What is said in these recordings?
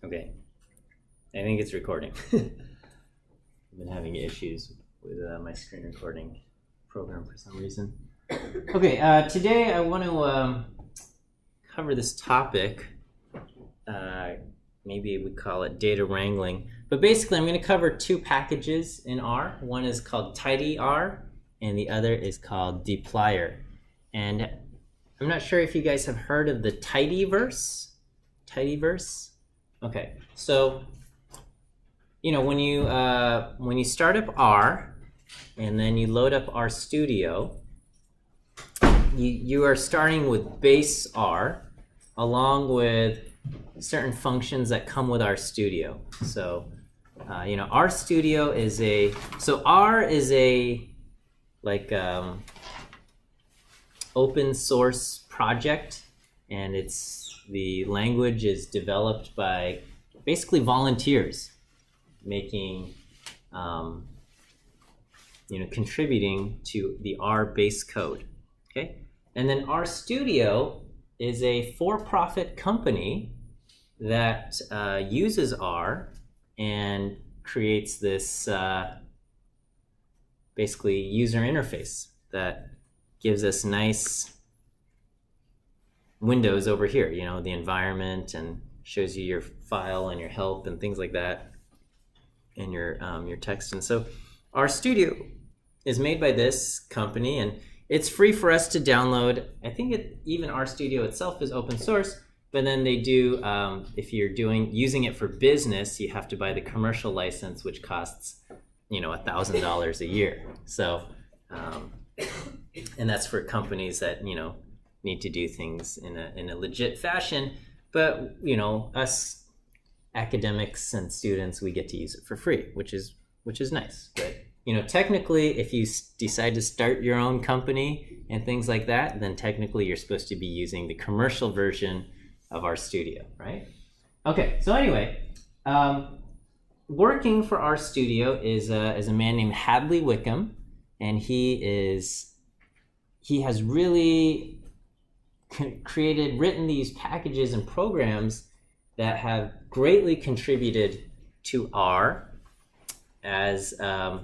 Okay, I think it's recording. I've been having issues with my screen recording program for some reason. Okay, today I want to cover this topic. Maybe we call it data wrangling. But basically, I'm going to cover two packages in R. One is called tidyr, and the other is called dplyr. And I'm not sure if you guys have heard of the tidyverse. Tidyverse? Okay, so when you start up R and then you load up RStudio, you are starting with base R along with certain functions that come with RStudio. So RStudio is R is a open source project, and the language is developed by basically volunteers making contributing to the R base code. Okay, and then RStudio is a for-profit company that uses R and creates this basically user interface that gives us nice windows over here, the environment, and shows you your file and your help and things like that, and your text. And so RStudio is made by this company, and it's free for us to download. I think even RStudio itself is open source, but then they do, if you're using it for business, you have to buy the commercial license, which costs $1,000 a year. So, and that's for companies that need to do things in a legit fashion. But us academics and students, we get to use it for free, which is nice. But technically, if you decide to start your own company and things like that, then technically you're supposed to be using the commercial version of RStudio, right? Okay, so anyway, working for RStudio is a man named Hadley Wickham, and he has really written these packages and programs that have greatly contributed to R as a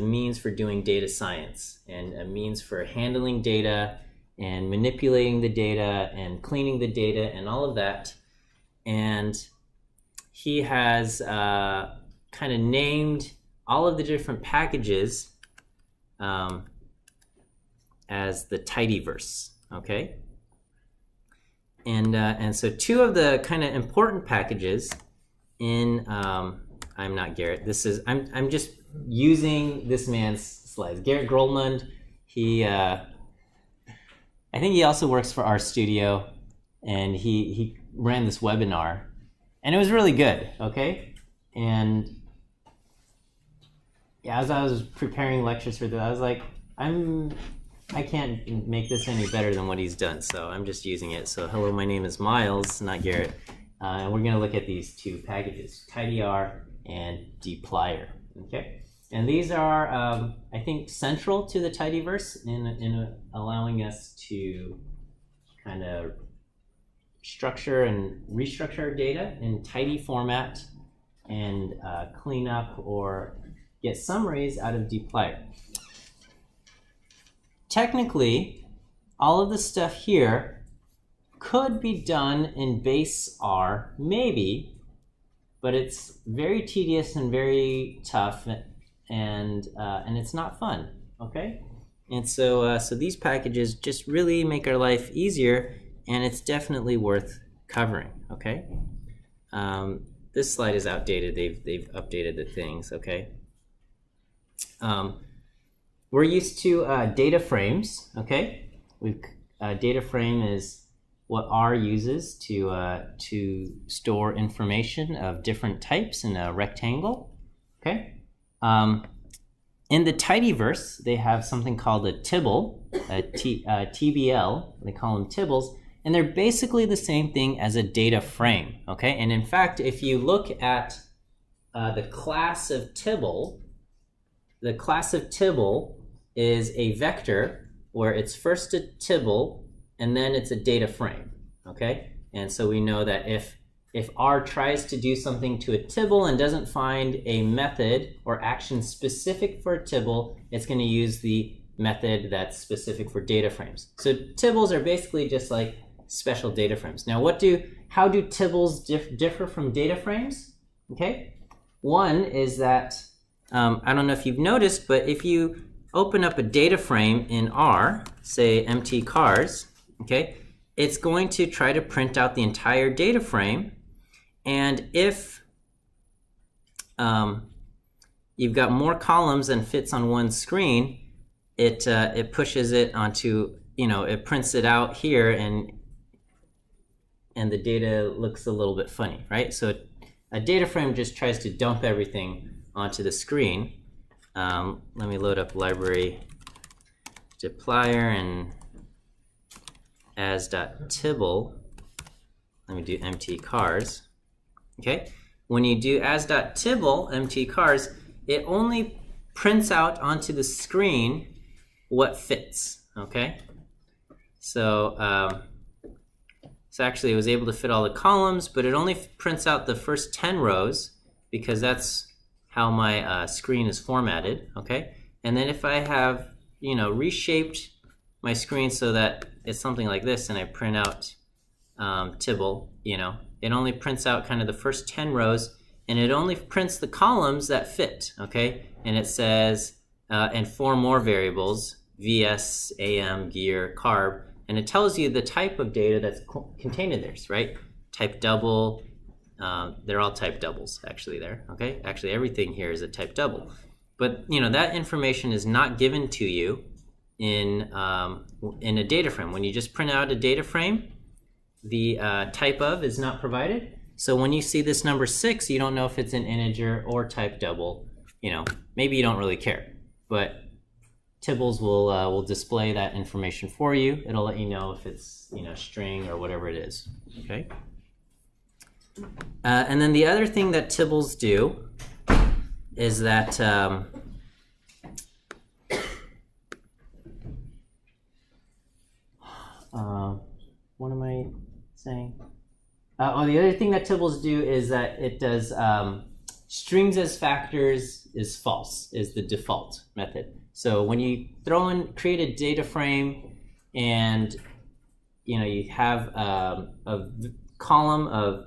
means for doing data science, and a means for handling data and manipulating the data and cleaning the data and all of that. And he has kind of named all of the different packages as the tidyverse, okay? And so two of the kind of important packages in I'm not Garrett. I'm just using this man's slides. Garrett Grolmund, I think he also works for RStudio, and he ran this webinar, and it was really good, okay? And as I was preparing lectures for this, I was like, I can't make this any better than what he's done, so I'm just using it. So hello, my name is Miles, not Garrett, and we're gonna look at these two packages, tidyr and dplyr, okay? And these are, I think, central to the tidyverse in allowing us to kind of structure and restructure our data in tidy format and clean up or get summaries out of dplyr. Technically, all of the stuff here could be done in base R, maybe, but it's very tedious and very tough, and it's not fun, okay? And so these packages just really make our life easier, and it's definitely worth covering, okay? This slide is outdated. They've updated the things, okay? We're used to data frames, okay? Data frame is what R uses to store information of different types in a rectangle, okay? In the tidyverse, they have something called a Tibble, TBL. They call them Tibbles, and they're basically the same thing as a data frame, okay? And in fact, if you look at the class of Tibble, the class of Tibble is a vector where it's first a Tibble and then it's a data frame, okay? And so we know that if if R tries to do something to a tibble and doesn't find a method or action specific for a tibble, it's going to use the method that's specific for data frames. So tibbles are basically just like special data frames. Now, how do tibbles differ from data frames? Okay, one is that I don't know if you've noticed, but if you open up a data frame in R, say empty cars, okay, it's going to try to print out the entire data frame. And if you've got more columns than fits on one screen, it pushes it onto, it prints it out here, and the data looks a little bit funny, right? So a data frame just tries to dump everything onto the screen. Let me load up library Applier and as.tibble. Let me do empty cars. Okay, when you do as.tibble empty cars, it only prints out onto the screen what fits. Okay, so actually it was able to fit all the columns, but it only prints out the first 10 rows because that's how my screen is formatted. Okay, and then if I have reshaped my screen so that it's something like this, and I print out Tibble, it only prints out kind of the first 10 rows, and it only prints the columns that fit, okay? And it says, and 4 more variables, VS, AM, gear, carb, and it tells you the type of data that's contained in there, right? Type double, they're all type doubles actually there, okay? Actually everything here is a type double. But that information is not given to you in a data frame. When you just print out a data frame, the type of is not provided. So when you see this number 6, you don't know if it's an integer or type double. Maybe you don't really care, but Tibbles will display that information for you. It'll let you know if it's string or whatever it is. Okay. And then the other thing that Tibbles do is that what am I saying? The other thing that Tibbles do is that it does strings as factors is false, is the default method. So when you create a data frame, and you have a column of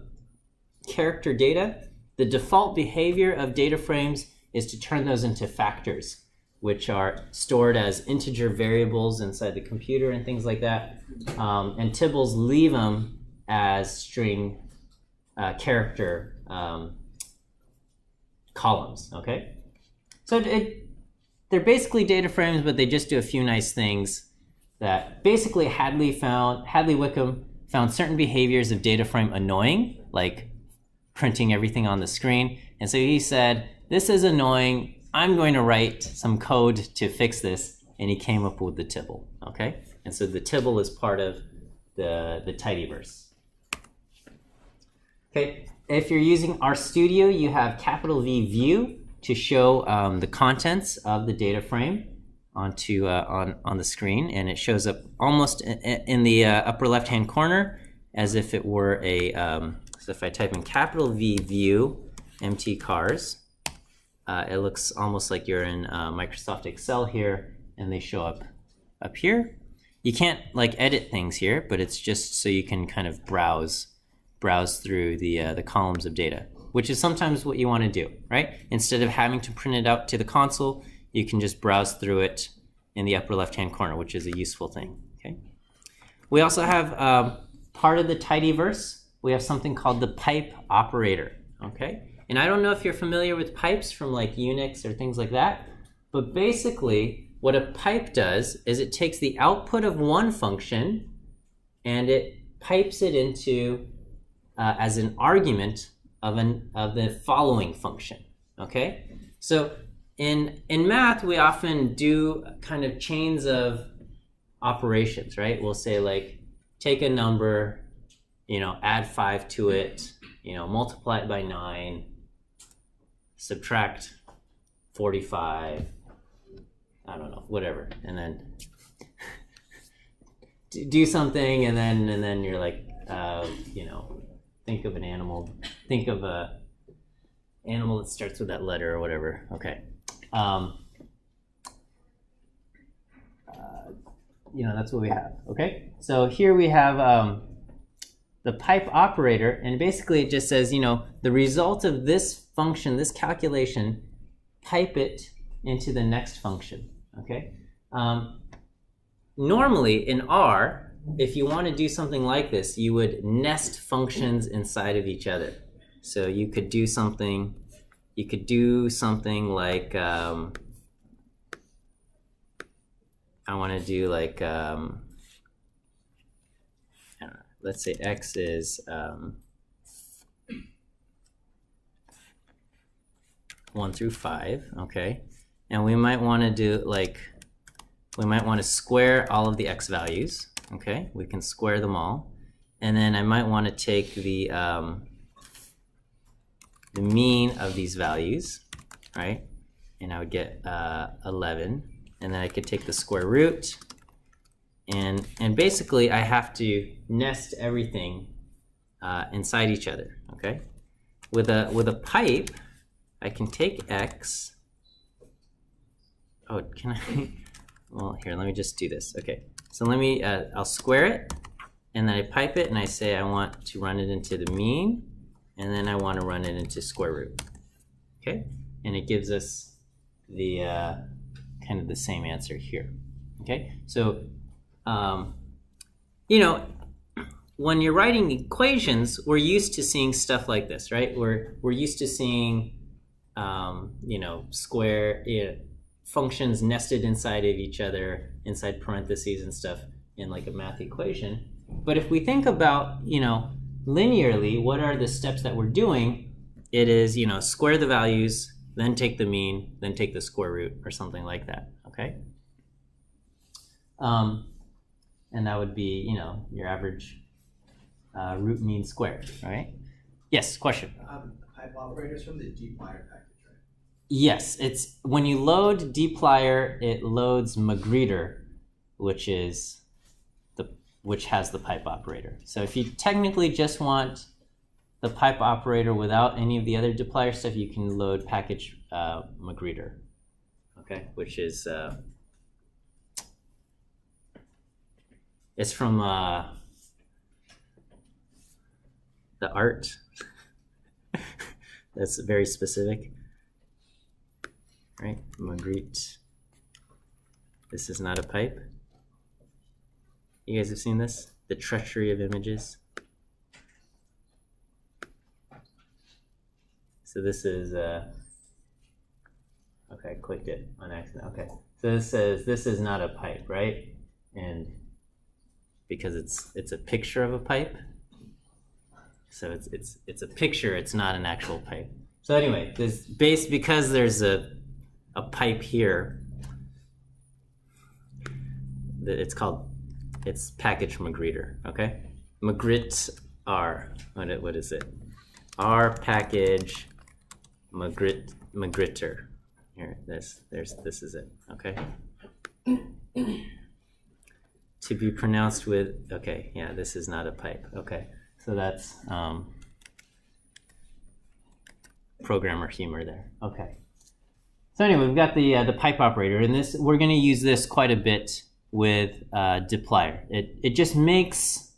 character data, the default behavior of data frames is to turn those into factors, which are stored as integer variables inside the computer and things like that. And Tibbles leave them as string character columns, okay? So they're basically data frames, but they just do a few nice things. That basically Hadley Wickham found certain behaviors of data frame annoying, like printing everything on the screen. And so he said, this is annoying, I'm going to write some code to fix this, and he came up with the Tibble, okay? And so the Tibble is part of the tidyverse. Okay, if you're using RStudio, you have capital V view to show the contents of the data frame onto on the screen, and it shows up almost in the upper left-hand corner as if it were a, so if I type in capital V view empty cars, it looks almost like you're in Microsoft Excel here, and they show up here. You can't edit things here, but it's just so you can kind of browse through the columns of data, which is sometimes what you want to do, right? Instead of having to print it out to the console, you can just browse through it in the upper left-hand corner, which is a useful thing, okay? We also have part of the tidyverse. We have something called the pipe operator, okay? And I don't know if you're familiar with pipes from Unix or things like that, but basically what a pipe does is it takes the output of one function and it pipes it into as an argument of the following function, okay? So in math, we often do kind of chains of operations, right? We'll say take a number, add 5 to it, multiply it by 9, subtract 45, I don't know, whatever, and then do something, and then you're think of an animal. Think of a animal that starts with that letter or whatever. Okay. That's what we have. Okay. So here we have the pipe operator, and basically it just says, the result of this function, this calculation, pipe it into the next function. Okay. Normally in R, if you want to do something like this, you would nest functions inside of each other. So you could do something like, I want to do like, I don't know, let's say x is 1 through 5, okay? And we might want to do like, we might want to square all of the x values, okay? We can square them all. And then I might want to take the mean of these values, right? And I would get 11. And then I could take the square root. And basically I have to nest everything inside each other, okay? With a pipe, I can take x. Oh, can I? Well, here, let me just do this. Okay, so let me, I'll square it, and then I pipe it, and I say I want to run it into the mean, and then I want to run it into square root. Okay, and it gives us the kind of the same answer here. Okay, so when you're writing equations, we're used to seeing stuff like this, right? We're used to seeing square functions nested inside of each other, inside parentheses and stuff in like a math equation. But if we think about, linearly, what are the steps that we're doing? It is, square the values, then take the mean, then take the square root or something like that, okay? And that would be, your average root mean squared, right? Yes, question? Pipe operators from the dplyr package. Yes, it's when you load dplyr, it loads magrittr, which has the pipe operator. So if you technically just want the pipe operator without any of the other dplyr stuff, you can load package magrittr, okay, which is it's from the art. That's very specific. Right, Magritte. This is not a pipe. You guys have seen this? The treachery of images. So this is, okay, I clicked it on accident. Okay, so this says this is not a pipe, right? And because it's a picture of a pipe, so it's a picture. It's not an actual pipe. So anyway, because there's a pipe here, it's package magrittr, okay? Magritte R, what is it? R package magrittr. Here, this is it, okay? To be pronounced with, okay, yeah, this is not a pipe, okay? So that's programmer humor there, okay. So anyway, we've got the pipe operator, and we're going to use this quite a bit with dplyr. It just makes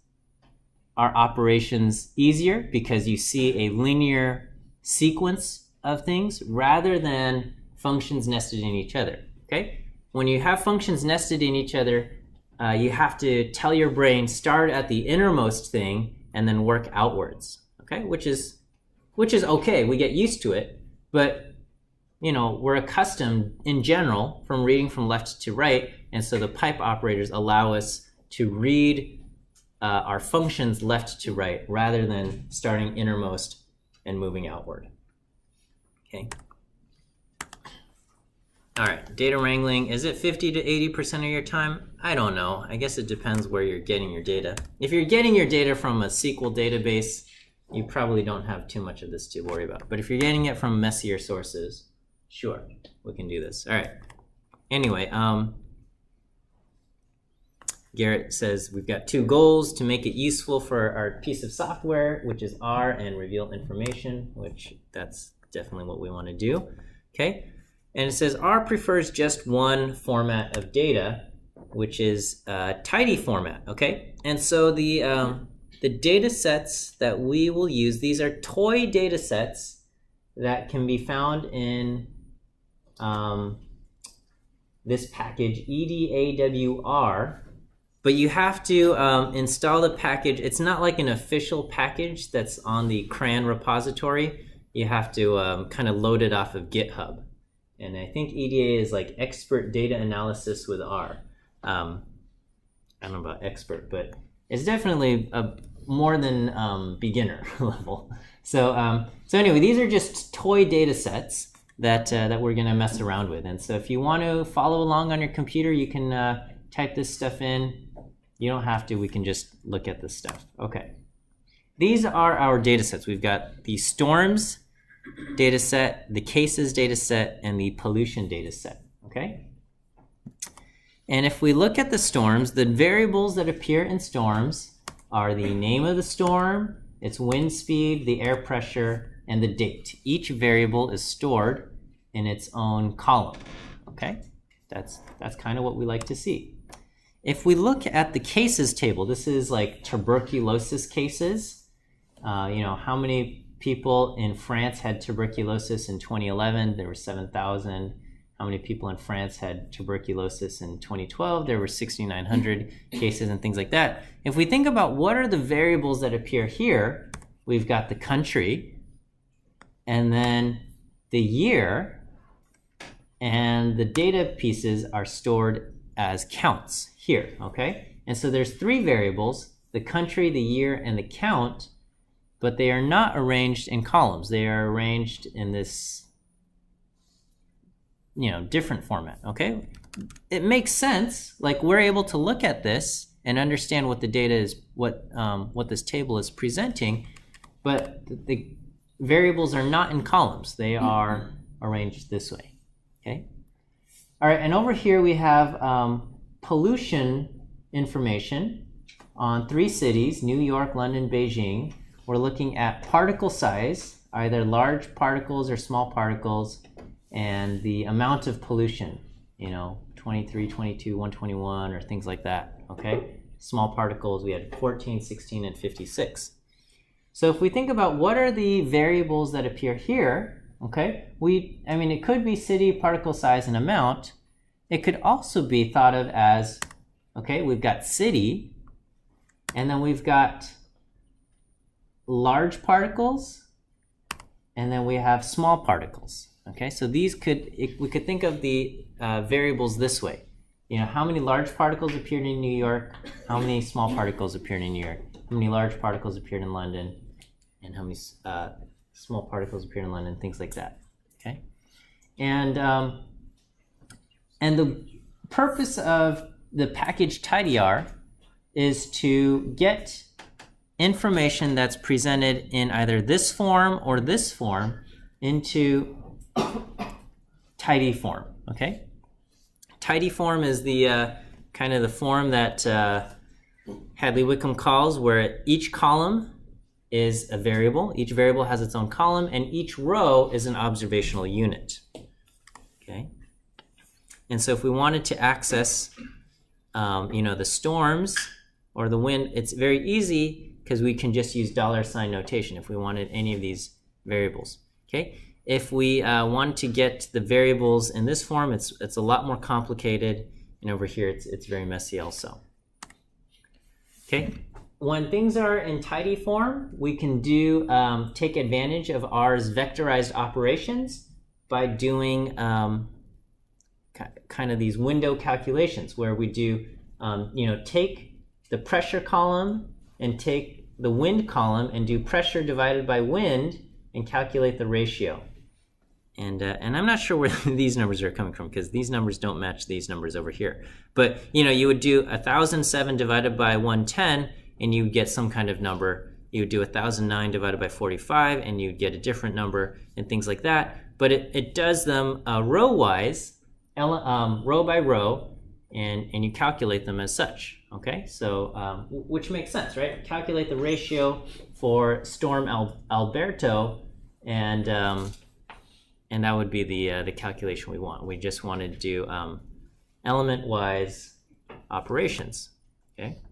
our operations easier because you see a linear sequence of things rather than functions nested in each other. Okay, when you have functions nested in each other, you have to tell your brain start at the innermost thing and then work outwards. Okay, which is okay. We get used to it, but we're accustomed in general from reading from left to right, and so the pipe operators allow us to read our functions left to right rather than starting innermost and moving outward. Okay. All right, data wrangling, is it 50 to 80% of your time? I don't know. I guess it depends where you're getting your data. If you're getting your data from a SQL database, you probably don't have too much of this to worry about. But if you're getting it from messier sources, sure, we can do this. All right. Anyway, Garrett says we've got 2 goals: to make it useful for our piece of software, which is R, and reveal information, which that's definitely what we want to do. Okay, and it says R prefers just one format of data, which is tidy format. Okay, and so the data sets that we will use, these are toy data sets that can be found in this package EDAWR. But you have to install the package. It's not like an official package that's on the CRAN repository. You have to kind of load it off of GitHub. And I think EDA is like Expert Data Analysis with R. I don't know about expert, but it's definitely more than beginner level. So anyway, these are just toy data sets that we're going to mess around with. And so if you want to follow along on your computer, you can type this stuff in. You don't have to, we can just look at this stuff. Okay. These are our data sets. We've got the storms data set, the cases data set, and the pollution data set. Okay? And if we look at the storms, the variables that appear in storms are the name of the storm, its wind speed, the air pressure, and the date. Each variable is stored in its own column. Okay? That's kind of what we like to see. If we look at the cases table, this is like tuberculosis cases. How many people in France had tuberculosis in 2011? There were 7,000. How many people in France had tuberculosis in 2012? There were 6,900 cases and things like that. If we think about what are the variables that appear here, we've got the country, and then the year, and the data pieces are stored as counts here, okay? And so there's 3 variables, the country, the year, and the count, but they are not arranged in columns. They are arranged in this, different format, okay? It makes sense. Like, we're able to look at this and understand what the data is, what this table is presenting, but the variables are not in columns. They are arranged this way, okay? All right, and over here we have pollution information on 3 cities, New York, London, Beijing. We're looking at particle size, either large particles or small particles, and the amount of pollution, 23, 22, 121, or things like that, okay? Small particles, we had 14, 16, and 56. So if we think about what are the variables that appear here, okay, it could be city, particle size, and amount. It could also be thought of as, okay, we've got city, and then we've got large particles, and then we have small particles. Okay, so we could think of the variables this way. How many large particles appeared in New York? How many small particles appeared in New York? How many large particles appeared in London? And how many small particles appeared in London? Things like that. Okay, and the purpose of the package tidyr is to get information that's presented in either this form or this form into tidy form, okay? Tidy form is the kind of the form that Hadley-Wickham calls, where each column is a variable. Each variable has its own column, and each row is an observational unit, okay? And so if we wanted to access, the storms or the wind, it's very easy because we can just use $ notation if we wanted any of these variables, okay? If we want to get the variables in this form, it's a lot more complicated, and over here it's very messy also. Okay, when things are in tidy form, we can take advantage of R's vectorized operations by doing kind of these window calculations where we do take the pressure column and take the wind column and do pressure divided by wind and calculate the ratio. And I'm not sure where these numbers are coming from because these numbers don't match these numbers over here. But you would do 1,007 divided by 110 and you would get some kind of number. You would do 1,009 divided by 45 and you'd get a different number and things like that. But it does them row-wise, row by row, and you calculate them as such. Okay, so which makes sense, right? Calculate the ratio for Storm Alberto, and that would be the calculation we want. We just want to do element-wise operations. Okay,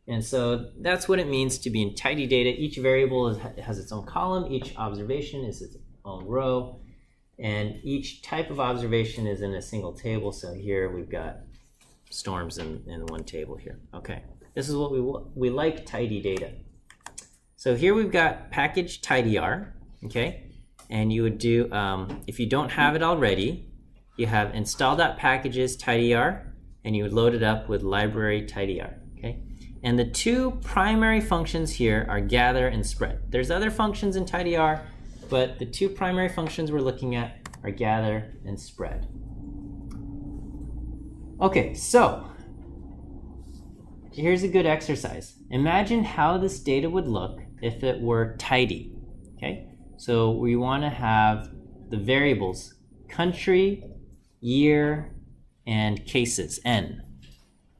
and so that's what it means to be in tidy data. Each variable has its own column. Each observation is its own row, and each type of observation is in a single table. So here we've got storms in one table here. Okay, this is what we like, tidy data. So here we've got package tidyr, okay, and you would do, if you don't have it already, you have install.packages tidyr, and you would load it up with library tidyr, okay? And the two primary functions here are gather and spread. There's other functions in tidyr, but the two primary functions we're looking at are gather and spread. Okay, so here's a good exercise. Imagine how this data would look if it were tidy, okay? So we want to have the variables country, year, and cases, n,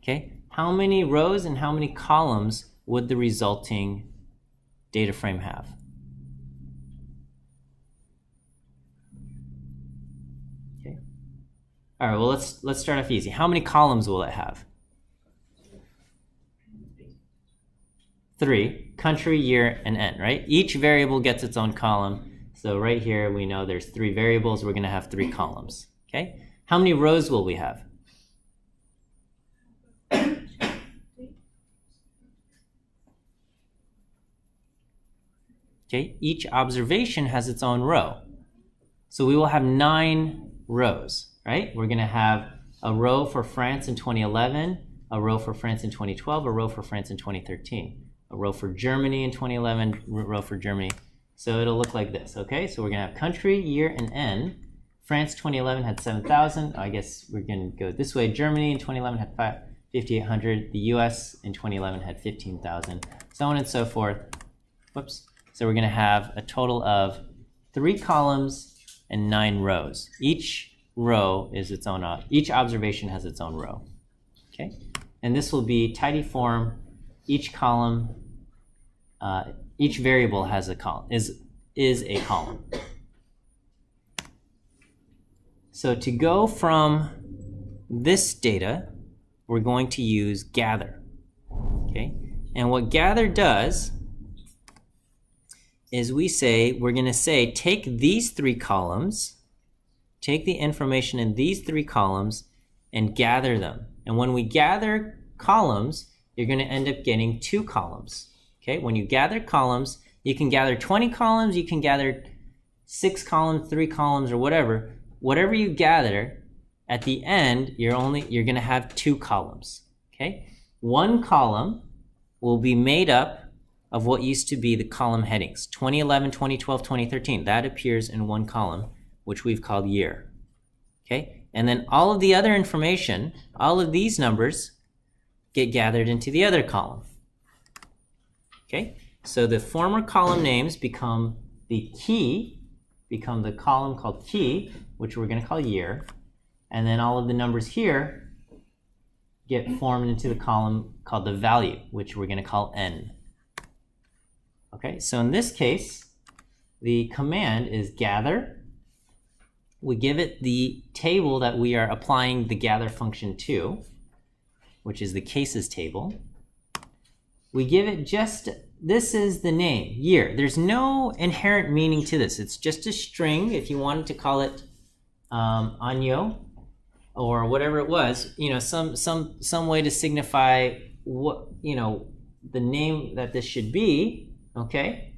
okay? How many rows and how many columns would the resulting data frame have? All right, well, let's start off easy. How many columns will it have? 3, country, year, and n, right? Each variable gets its own column. So right here, we know there's 3 variables. We're going to have 3 columns, okay? How many rows will we have? Okay, each observation has its own row. So we will have 9 rows. Right? We're going to have a row for France in 2011, a row for France in 2012, a row for France in 2013, a row for Germany in 2011, a row for Germany. So it'll look like this, okay? So we're going to have country, year, and n. France 2011 had 7,000. I guess we're going to go this way. Germany in 2011 had 5,800. The US in 2011 had 15,000. So on and so forth. Whoops. So we're going to have a total of 3 columns and 9 rows. Each row is its own, each observation has its own row, okay? And this will be tidy form. Each column, each variable has a column, is a column. So to go from this data, we're going to use gather, okay? And what gather does is we're going to say, take these 3 columns, take the information in these 3 columns and gather them. And when we gather columns, you're going to end up getting 2 columns. Okay? When you gather columns, you can gather 20 columns, you can gather 6 columns, 3 columns, or whatever. Whatever you gather, at the end, you're going to have 2 columns. Okay? One column will be made up of what used to be the column headings. 2011, 2012, 2013. That appears in one column, which we've called year, okay? And then all of the other information, all of these numbers get gathered into the other column, okay? So the former column names become the column called key, which we're going to call year, and then all of the numbers here get formed into the column called the value, which we're going to call n. Okay, so in this case, the command is gather. We give it the table that we are applying the gather function to, which is the cases table. We give it just, this is the name, year. There's no inherent meaning to this. It's just a string. If you wanted to call it año or whatever it was, you know, some way to signify what, you know, the name that this should be, okay?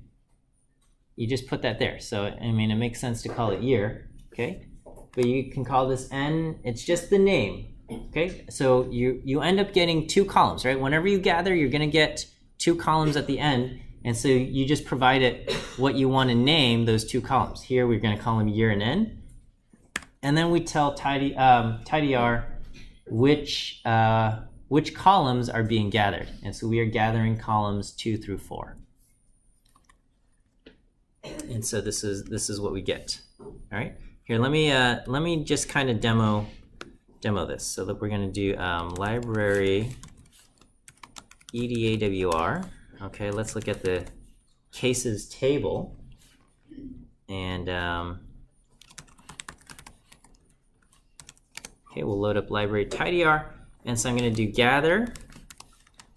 You just put that there. So, I mean, it makes sense to call it year. Okay, but you can call this n, it's just the name, okay? So you end up getting 2 columns, right? Whenever you gather, you're going to get 2 columns at the end, and so you just provide it what you want to name those 2 columns. Here we're going to call them year and n, and then we tell tidyr which columns are being gathered, and so we are gathering columns 2 through 4. And so this is what we get. All right. Here, let me just kind of demo this. So that we're going to do library EDAWR. Okay, let's look at the cases table. And okay, we'll load up library tidyr. And so I'm going to do gather.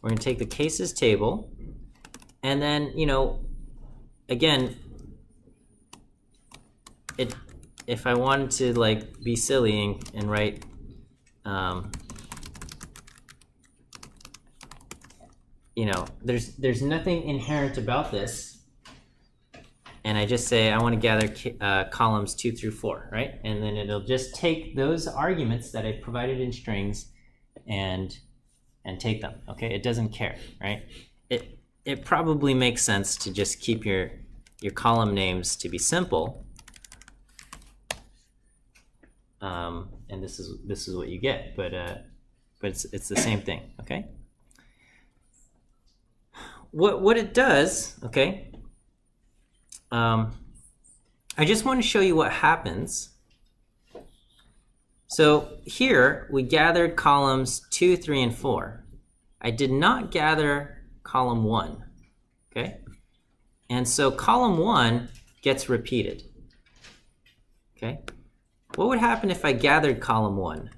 We're going to take the cases table. And then, you know, again, if I wanted to like be silly and write you know, there's nothing inherent about this, and I just say I want to gather columns 2 through 4, right? And then it'll just take those arguments that I provided in strings and take them. Okay, it doesn't care, right? It probably makes sense to just keep your column names to be simple, and this is what you get. But it's the same thing. Okay. What it does, okay, I just want to show you what happens. So here we gathered columns 2, 3, and 4. I did not gather column 1, okay? And so column 1 gets repeated, okay? What would happen if I gathered column 1?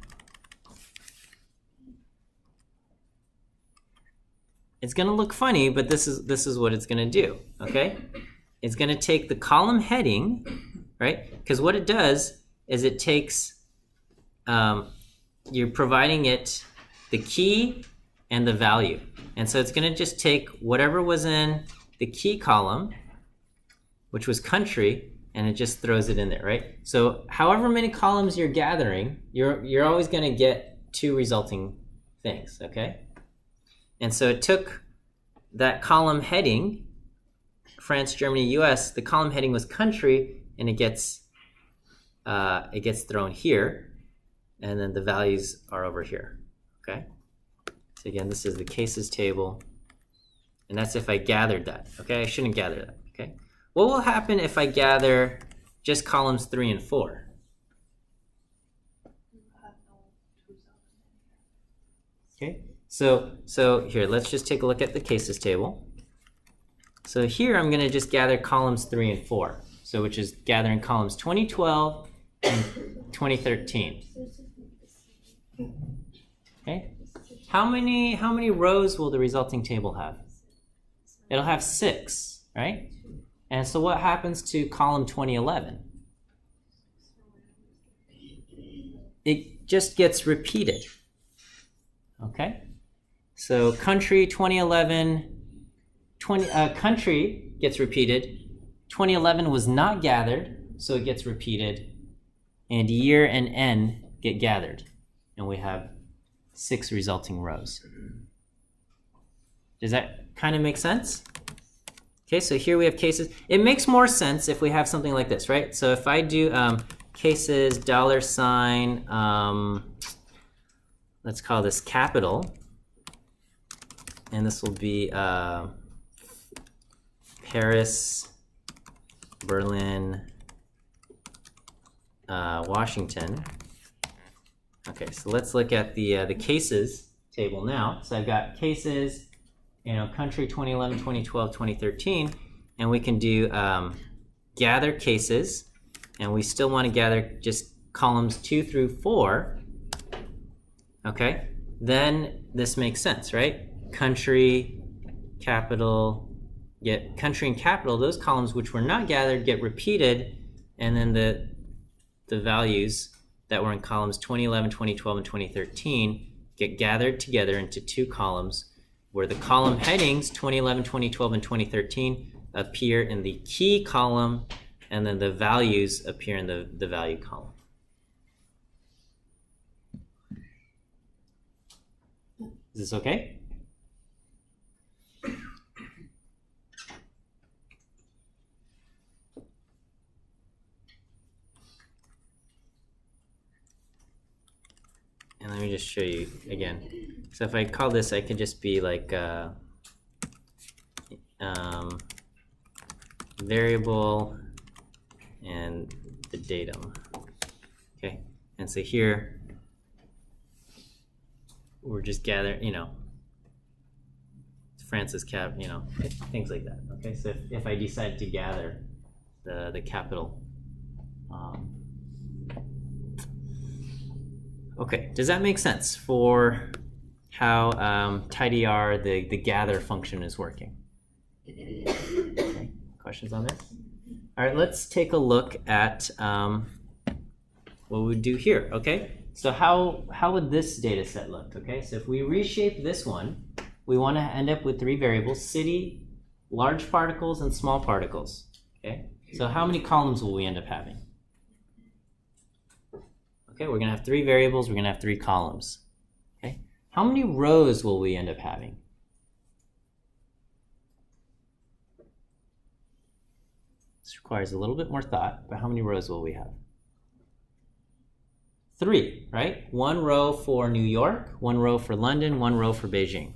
It's going to look funny, but this is what it's going to do, okay? It's going to take the column heading, right? Because what it does is it takes, you're providing it the key and the value. And so it's going to just take whatever was in the key column, which was country, and it just throws it in there, right? So however many columns you're gathering, you're always going to get 2 resulting things, okay? And so it took that column heading, France, Germany, US, the column heading was country, and it gets thrown here, and then the values are over here, okay? So again, this is the cases table, and that's if I gathered that, okay? I shouldn't gather that, okay? What will happen if I gather just columns 3 and 4? Okay. So here, let's just take a look at the cases table. So here I'm going to just gather columns 3 and 4, so which is gathering columns 2012 and 2013. Okay. How many rows will the resulting table have? It'll have 6, right? And so what happens to column 2011? It just gets repeated. Okay. So country 2011, country gets repeated. 2011 was not gathered, so it gets repeated. And year and N get gathered. And we have 6 resulting rows. Does that kind of make sense? Okay, so here we have cases. It makes more sense if we have something like this, right? So if I do cases $, let's call this capital, and this will be Paris, Berlin, Washington. Okay, so let's look at the cases table now. So I've got cases, you know, country 2011, 2012, 2013, and we can do gather cases, and we still want to gather just columns 2 through 4. Okay, then this makes sense, right? Country, capital, get country and capital, those columns which were not gathered get repeated, and then the values that were in columns 2011, 2012, and 2013 get gathered together into 2 columns where the column headings 2011, 2012, and 2013 appear in the key column, and then the values appear in the value column. Is this okay? And let me just show you again. So if I call this, I could just be like variable and the datum. Okay, and so here we're just gathering, you know, Francis Cap, you know, things like that. Okay, so if I decide to gather the capital. Okay, does that make sense for how tidyr, the gather function, is working? Okay, questions on this? All right, let's take a look at what we would do here, okay? So how would this data set look, okay? So if we reshape this one, we want to end up with 3 variables: city, large particles, and small particles, okay? So how many columns will we end up having? Okay, we're going to have 3 variables, we're going to have 3 columns, okay? How many rows will we end up having? This requires a little bit more thought, but how many rows will we have? 3, right? 1 row for New York, 1 row for London, 1 row for Beijing.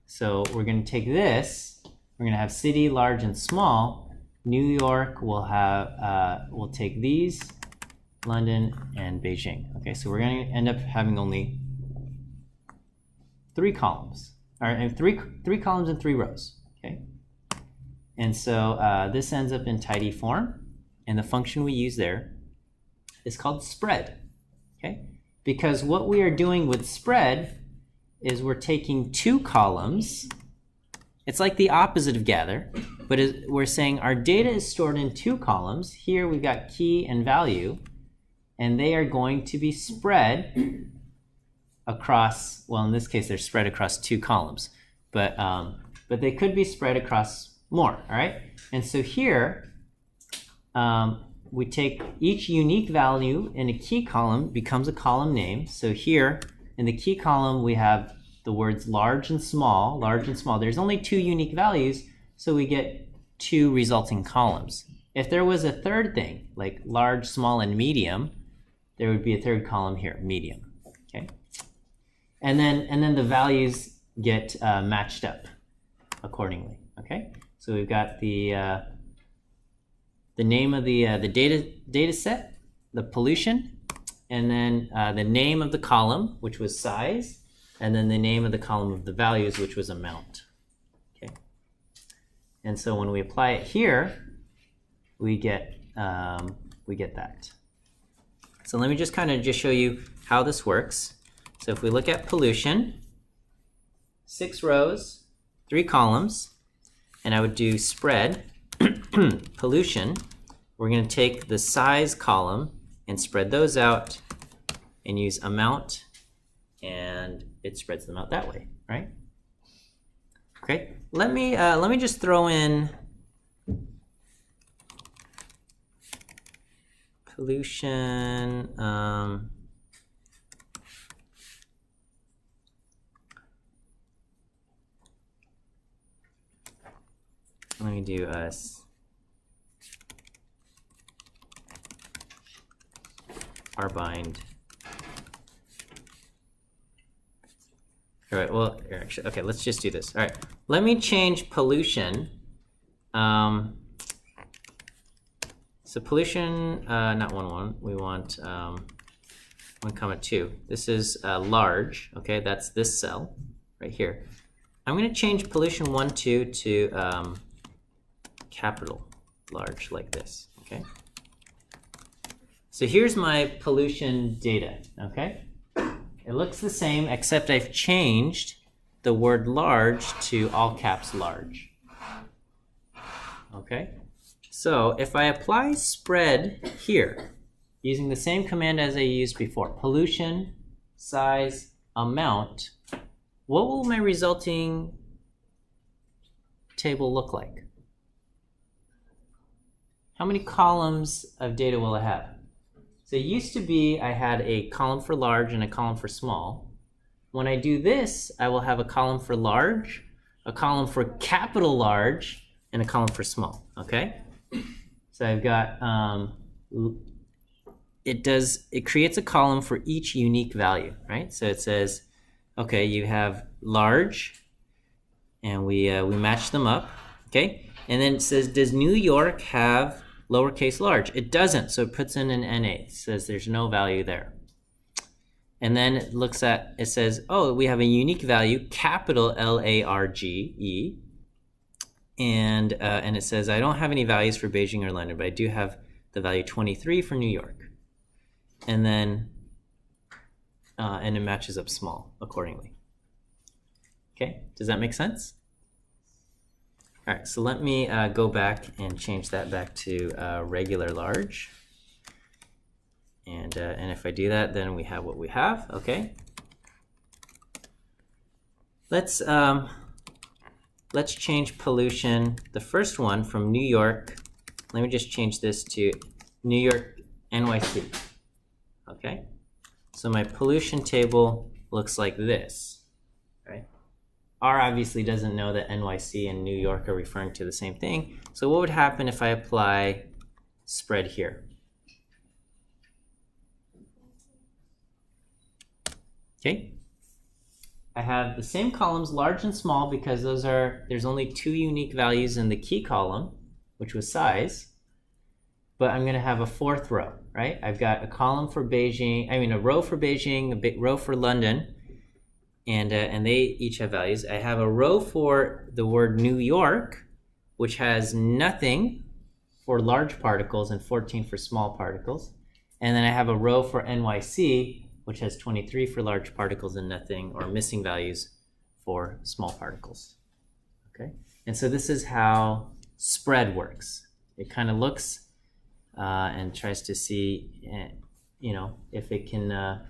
So we're going to take this, we're going to have city, large, and small. New York will have, we'll take these, London, and Beijing. Okay, so we're going to end up having only 3 columns, or 3 columns and 3 rows. Okay, and so this ends up in tidy form, and the function we use there is called spread. Okay, because what we are doing with spread is we're taking 2 columns. It's like the opposite of gather, but we're saying our data is stored in 2 columns. Here we've got key and value, and they are going to be spread across, well, in this case, they're spread across 2 columns, but they could be spread across more, all right? And so here, we take each unique value in a key column becomes a column name. So here, in the key column, we have the words large and small, large and small. There's only 2 unique values, so we get 2 resulting columns. If there was a third thing, like large, small, and medium, there would be a third column here, medium, okay? And then the values get matched up accordingly, okay? So we've got the name of the data set, the pollution, and then the name of the column, which was size, and then the name of the column of the values, which was amount. Okay. And so when we apply it here, we get that. So let me just kind of just show you how this works. So if we look at pollution, 6 rows, 3 columns, and I would do spread pollution. We're going to take the size column and spread those out and use amount, and it spreads them out that way, right? Okay, let me just throw in pollution. Let me do rbind. All right, well, actually, okay, let's just do this. All right, let me change pollution. So pollution, not 1, we want 1, 2. This is large, okay, that's this cell right here. I'm going to change pollution 1, 2 to capital large like this, okay? So here's my pollution data, okay? It looks the same, except I've changed the word large to all caps large. Okay? So if I apply spread here, using the same command as I used before, pollution, size, amount, what will my resulting table look like? How many columns of data will it have? So it used to be I had a column for large and a column for small. When I do this, I will have a column for large, a column for capital large, and a column for small, okay? So I've got, it creates a column for each unique value, right? So it says, okay, you have large, and we match them up, okay? And then it says, does New York have lowercase large? It doesn't, so it puts in an NA. It says there's no value there. And then it says, oh, we have a unique value, capital LARGE. And it says, I don't have any values for Beijing or London, but I do have the value 23 for New York. And then, and it matches up small accordingly. Okay, does that make sense? All right, so let me go back and change that back to regular large. And if I do that, then we have what we have, okay? Let's change pollution, the first one from New York. Let me just change this to New York, NYC, okay? So my pollution table looks like this, right? R obviously doesn't know that NYC and New York are referring to the same thing. So what would happen if I apply spread here? Okay, I have the same columns, large and small, because there's only 2 unique values in the key column, which was size, but I'm gonna have a 4th row, right? I've got a column for Beijing, a row for Beijing, a big row for London, and they each have values. I have a row for the word New York, which has nothing for large particles and 14 for small particles. And then I have a row for NYC, which has 23 for large particles and nothing or missing values for small particles. Okay, and so this is how spread works. It kind of looks and tries to see, if it can,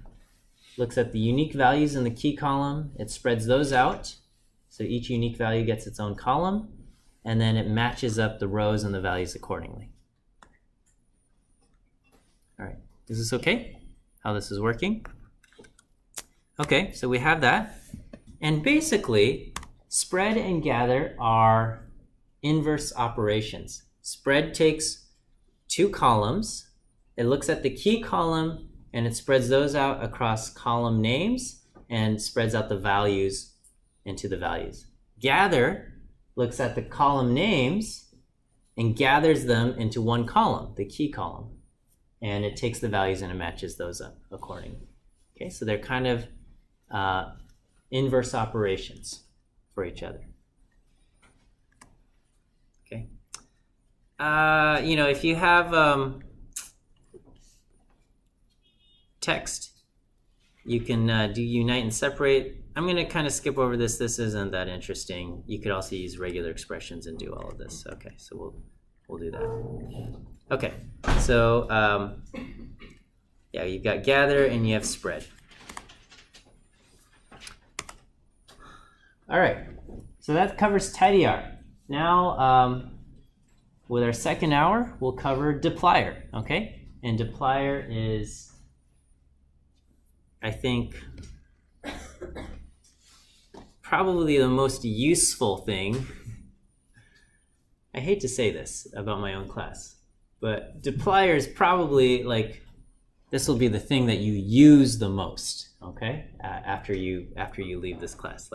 looks at the unique values in the key column, it spreads those out. So each unique value gets its own column, and then it matches up the rows and the values accordingly. All right, is this okay? How this is working? Okay, so we have that. And basically, spread and gather are inverse operations. Spread takes 2 columns. It looks at the key column and it spreads those out across column names and spreads out the values into the values. Gather looks at the column names and gathers them into one column, the key column. And it takes the values and it matches those up accordingly. Okay, so they're kind of inverse operations for each other. Okay. If you have text, you can do unite and separate. I'm going to kind of skip over this. This isn't that interesting. You could also use regular expressions and do all of this. Okay, so we'll do that. Okay, so you've got gather and you have spread. All right, so that covers tidyr. Now, with our second hour, we'll cover dplyr, okay? And dplyr is, I think, probably the most useful thing. I hate to say this about my own class, but dplyr is probably this will be the thing that you use the most, okay? After you leave this class,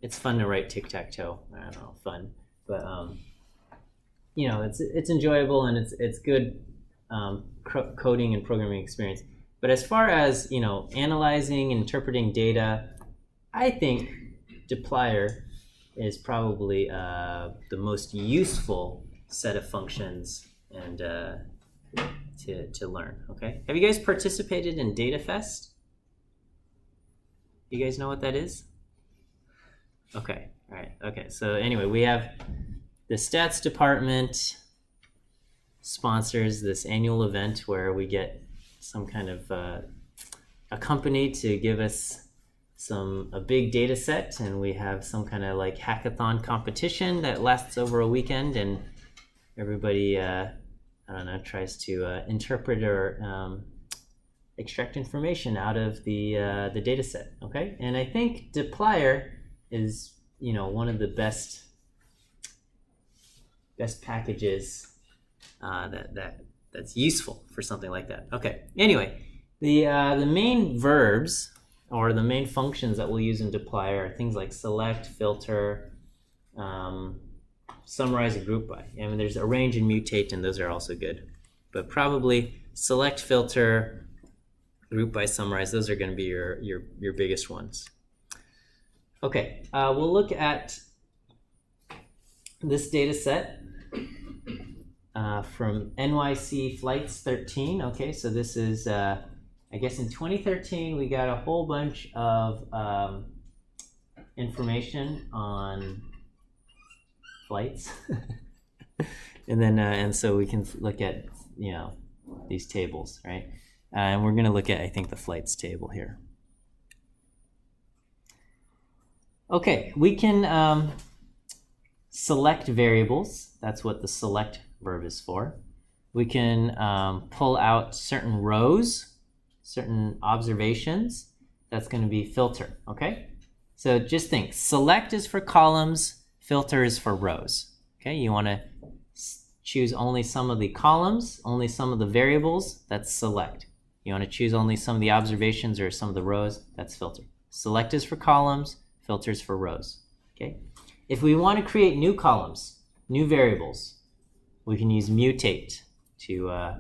it's fun to write tic-tac-toe. I don't know, fun, but it's enjoyable and it's good coding and programming experience. But as far as analyzing and interpreting data, I think dplyr is probably the most useful set of functions and to learn. Okay, have you guys participated in DataFest? You guys know what that is? Okay, all right. Okay, so anyway, we have the stats department sponsors this annual event where we get some kind of a company to give us a big data set, and we have some kind of hackathon competition that lasts over a weekend, and everybody tries to interpret or extract information out of the data set. Okay, and I think dplyr is one of the best packages that's useful for something like that. Okay, anyway, the main verbs or the main functions that we'll use in dplyr are things like select, filter, summarize, and group by. There's arrange and mutate, and those are also good. But probably select, filter, group by, summarize. Those are going to be your biggest ones. Okay, we'll look at this data set from NYC Flights 13. Okay, so this is, I guess in 2013, we got a whole bunch of information on flights. And then, and so we can look at, you know, these tables, right? And we're going to look at, I think, the flights table here. Okay, we can select variables. That's what the select verb is for. We can pull out certain rows, certain observations. That's going to be filter, okay? So just think, select is for columns, filter is for rows. Okay, you want to choose only some of the columns, only some of the variables, that's select. You want to choose only some of the observations or some of the rows, that's filter. Select is for columns, filter is for rows. Okay. If we want to create new columns, new variables, we can use mutate to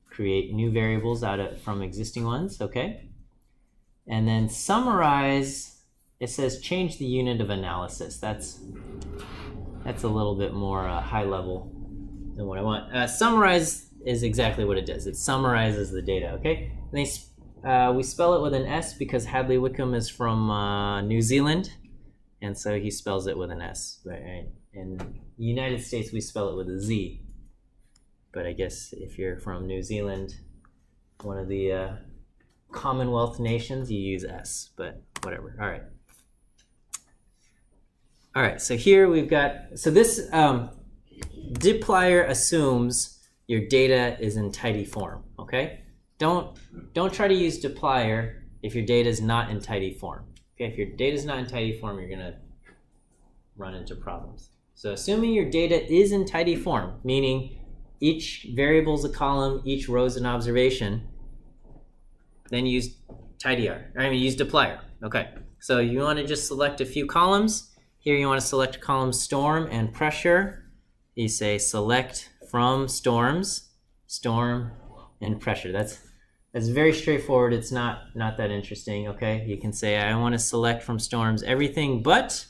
create new variables from existing ones, okay? And then summarize, it says change the unit of analysis. That's a little bit more high level than what I want. Summarize is exactly what it does. It summarizes the data, okay? And we spell it with an S because Hadley Wickham is from New Zealand, and so he spells it with an S. Right? In the United States, we spell it with a Z. But I guess if you're from New Zealand, one of the Commonwealth nations, you use S, but whatever. All right. All right, so here we've got, so this dplyr assumes your data is in tidy form, okay? Don't try to use dplyr if your data is not in tidy form. Okay, if your data is not in tidy form, you're gonna run into problems. So assuming your data is in tidy form, meaning each variable is a column, each row is an observation, then use use dplyr. Okay, so you want to just select a few columns. Here you want to select columns storm and pressure. You say select from storms, storm and pressure. That's very straightforward. It's not that interesting, okay? You can say I want to select from storms everything but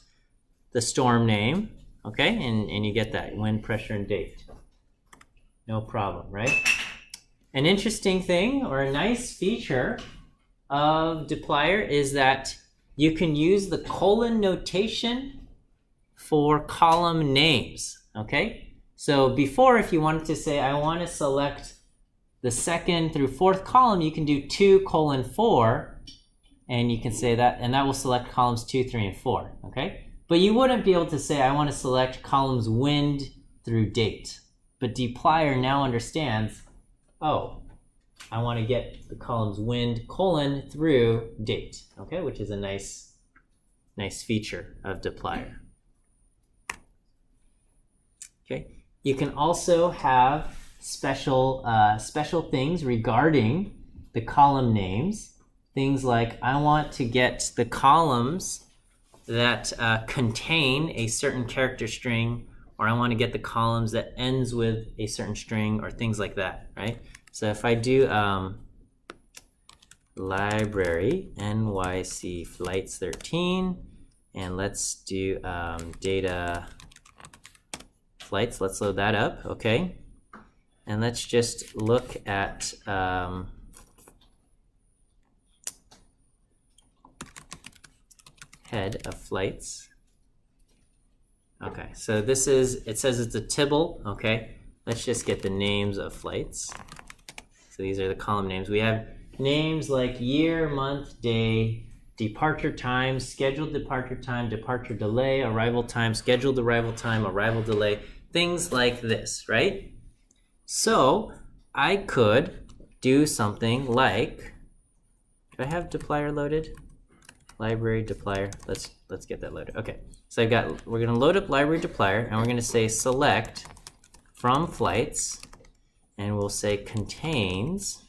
the storm name, okay? And you get that, wind, pressure, and date. No problem, right? An interesting thing or a nice feature of dplyr is that you can use the colon notation for column names, okay? So before, if you wanted to say, I want to select the second through fourth column, you can do 2:4, and you can say that, and that will select columns 2, 3, and 4, okay? But you wouldn't be able to say, I want to select columns wind through date. But dplyr now understands, oh, I want to get the columns wind, colon, through date, okay? Which is a nice feature of dplyr. Okay, you can also have special things regarding the column names. Things like I want to get the columns that contain a certain character string, or I want to get the columns that ends with a certain string, or things like that, right? So if I do library NYC Flights 13, and let's do data flights, let's load that up, okay? And let's just look at head of flights. Okay, so this is, it says it's a Tibble, okay? Let's just get the names of flights. So these are the column names. We have names like year, month, day, departure time, scheduled departure time, departure delay, arrival time, scheduled arrival time, arrival delay, things like this, right? So I could do something like, do I have dplyr loaded? Library dplyr, let's get that loaded. Okay, so we're gonna load up library dplyr, and we're gonna say select from flights, and we'll say contains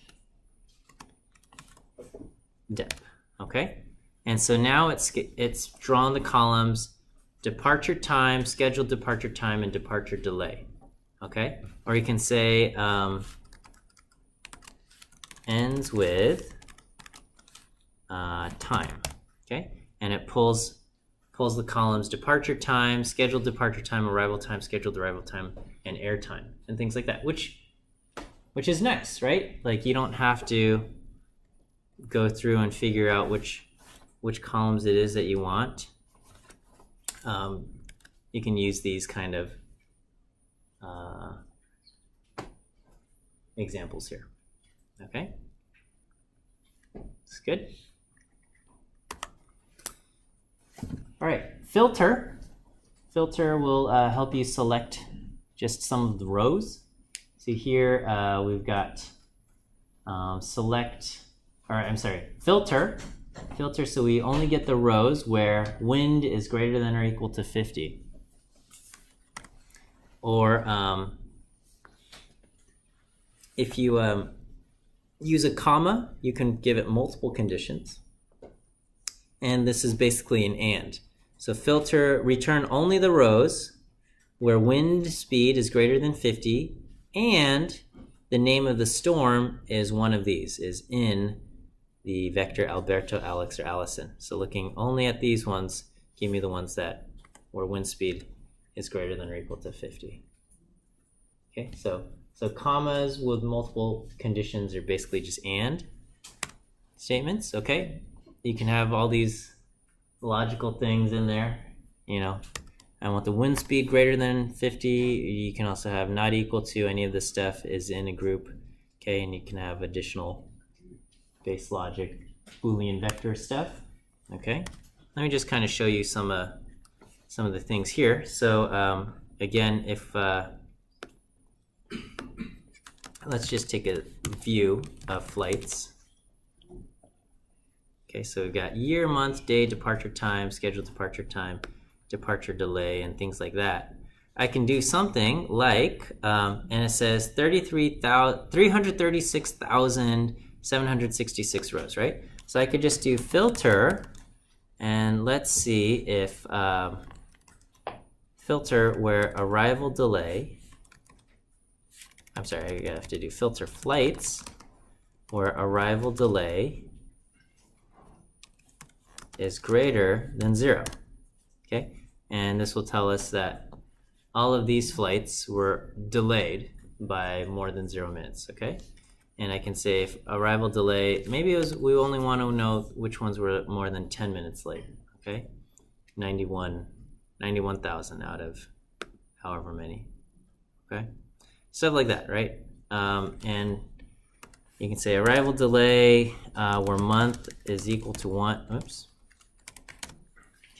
dep, okay? And so now it's drawn the columns departure time, scheduled departure time, and departure delay, okay? Or you can say ends with time, okay? And it pulls the columns departure time, scheduled departure time, arrival time, scheduled arrival time, and air time, and things like that, which is nice, right? Like you don't have to go through and figure out which columns it is that you want. You can use these kind of examples here, okay? It's good. All right, filter. Filter will help you select just some of the rows. So here we've got filter. Filter, so we only get the rows where wind is greater than or equal to 50. Or if you use a comma, you can give it multiple conditions. And this is basically an and. So filter, return only the rows where wind speed is greater than 50 and the name of the storm is one of these, is in the vector Alberto, Alex, or Allison. So looking only at these ones, give me the ones that where wind speed is greater than or equal to 50. Okay, so commas with multiple conditions are basically just and statements, okay? You can have all these logical things in there, you know. I want the wind speed greater than 50. You can also have not equal to, any of this stuff is in a group, okay? And you can have additional base logic Boolean vector stuff, okay? Let me just kind of show you some of the things here. So again, if let's just take a view of flights. Okay, so we've got year, month, day, departure time, scheduled departure time, departure delay, and things like that. I can do something like, and it says 336,766 rows, right? So I could just do filter, and let's see if filter where arrival delay, I'm sorry, I have to do filter flights where arrival delay is greater than 0, okay? And this will tell us that all of these flights were delayed by more than 0 minutes, okay? And I can say if arrival delay, maybe we only want to know which ones were more than 10 minutes late, okay? 91,000 out of however many, okay? Stuff like that, right? And you can say arrival delay where month is equal to 1, oops.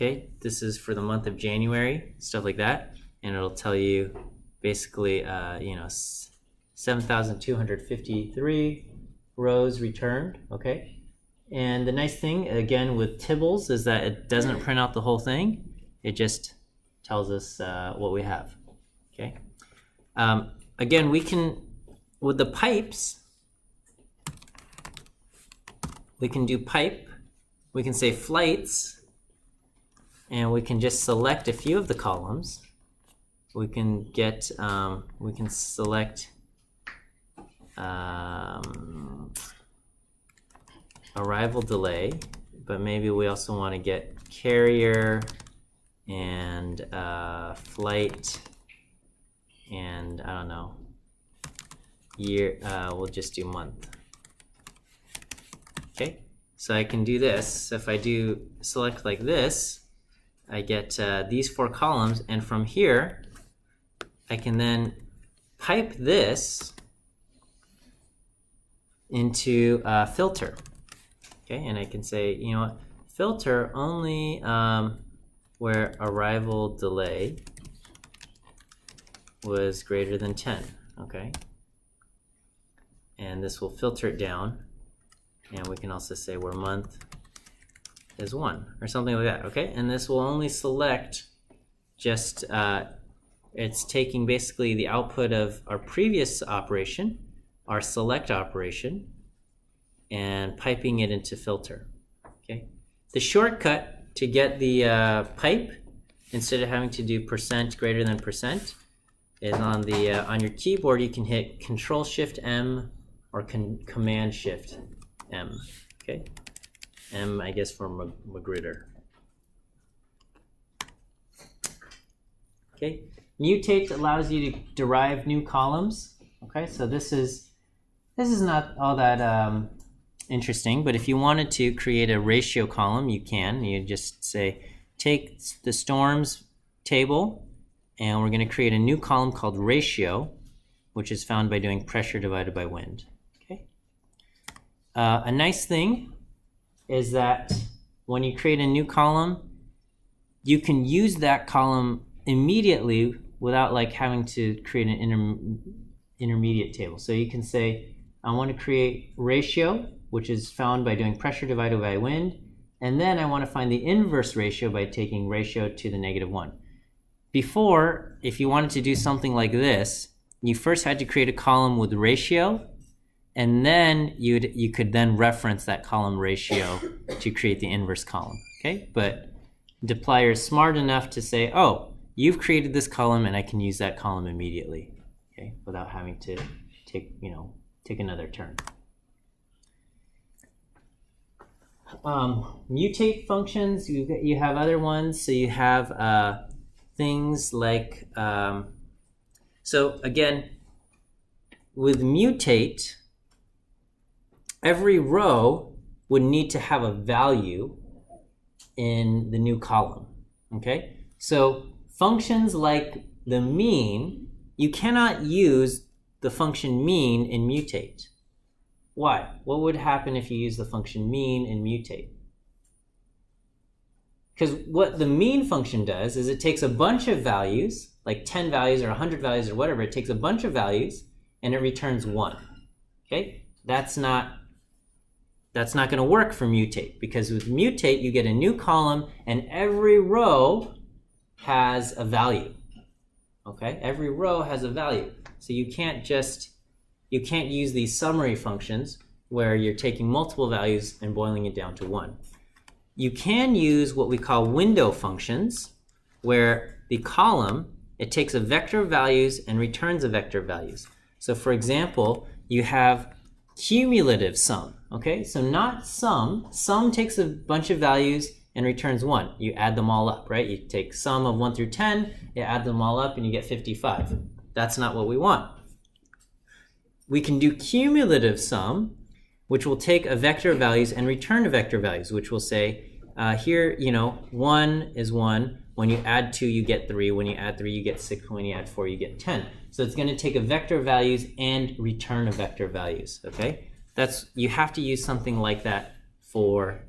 Okay, this is for the month of January, stuff like that. And it'll tell you basically, 7,253 rows returned, okay? And the nice thing, again, with Tibbles is that it doesn't print out the whole thing. It just tells us what we have, okay? Again, we can, with the pipes, we can do pipe. We can say flights, and we can just select a few of the columns. We can get, we can select arrival delay, but maybe we also want to get carrier and flight and I don't know, year, we'll just do month. Okay, so I can do this. If I do select like this, I get these 4 columns, and from here I can then pipe this into filter. Okay, and I can say, you know what, filter only where arrival delay was greater than 10, okay? And this will filter it down, and we can also say where month is 1 or something like that, okay? And this will only select just, it's taking basically the output of our previous operation, our select operation, and piping it into filter, okay? The shortcut to get the pipe, instead of having to do % greater than %, is on the on your keyboard you can hit Control Shift M or Command Shift M, okay? M, I guess, for Magritter. Okay, mutate allows you to derive new columns. Okay, so this is not all that interesting, but if you wanted to create a ratio column, you can. You just say, take the storms table, and we're going to create a new column called ratio, which is found by doing pressure divided by wind. Okay. A nice thing is that when you create a new column, you can use that column immediately without like having to create an intermediate table. So you can say, I want to create ratio, which is found by doing pressure divided by wind, and then I want to find the inverse ratio by taking ratio to the -1. Before, if you wanted to do something like this, you first had to create a column with ratio, and then you could then reference that column ratio to create the inverse column. Okay, but Applier is smart enough to say, oh, you've created this column, and I can use that column immediately. Okay, without having to take another turn. Mutate functions, you have other ones. So you have things like, so again, with mutate, every row would need to have a value in the new column. Okay, so functions like the mean, you cannot use the function mean in mutate. Why? What would happen if you use the function mean in mutate? Because what the mean function does is it takes a bunch of values, like 10 values or 100 values or whatever, it takes a bunch of values and it returns 1. Okay? That's not going to work for mutate, because with mutate you get a new column and every row has a value. Okay? Every row has a value. So you can't use these summary functions where you're taking multiple values and boiling it down to 1. You can use what we call window functions, where the column, it takes a vector of values and returns a vector of values. So for example, you have cumulative sum. Okay, so not sum. Sum takes a bunch of values and returns 1. You add them all up, right? You take sum of 1 through 10, you add them all up, and you get 55. That's not what we want. We can do cumulative sum, which will take a vector of values and return a vector of values, which will say, here, 1 is 1. When you add 2, you get 3. When you add 3, you get 6. When you add 4, you get 10. So it's going to take a vector of values and return a vector of values, okay? You have to use something like that for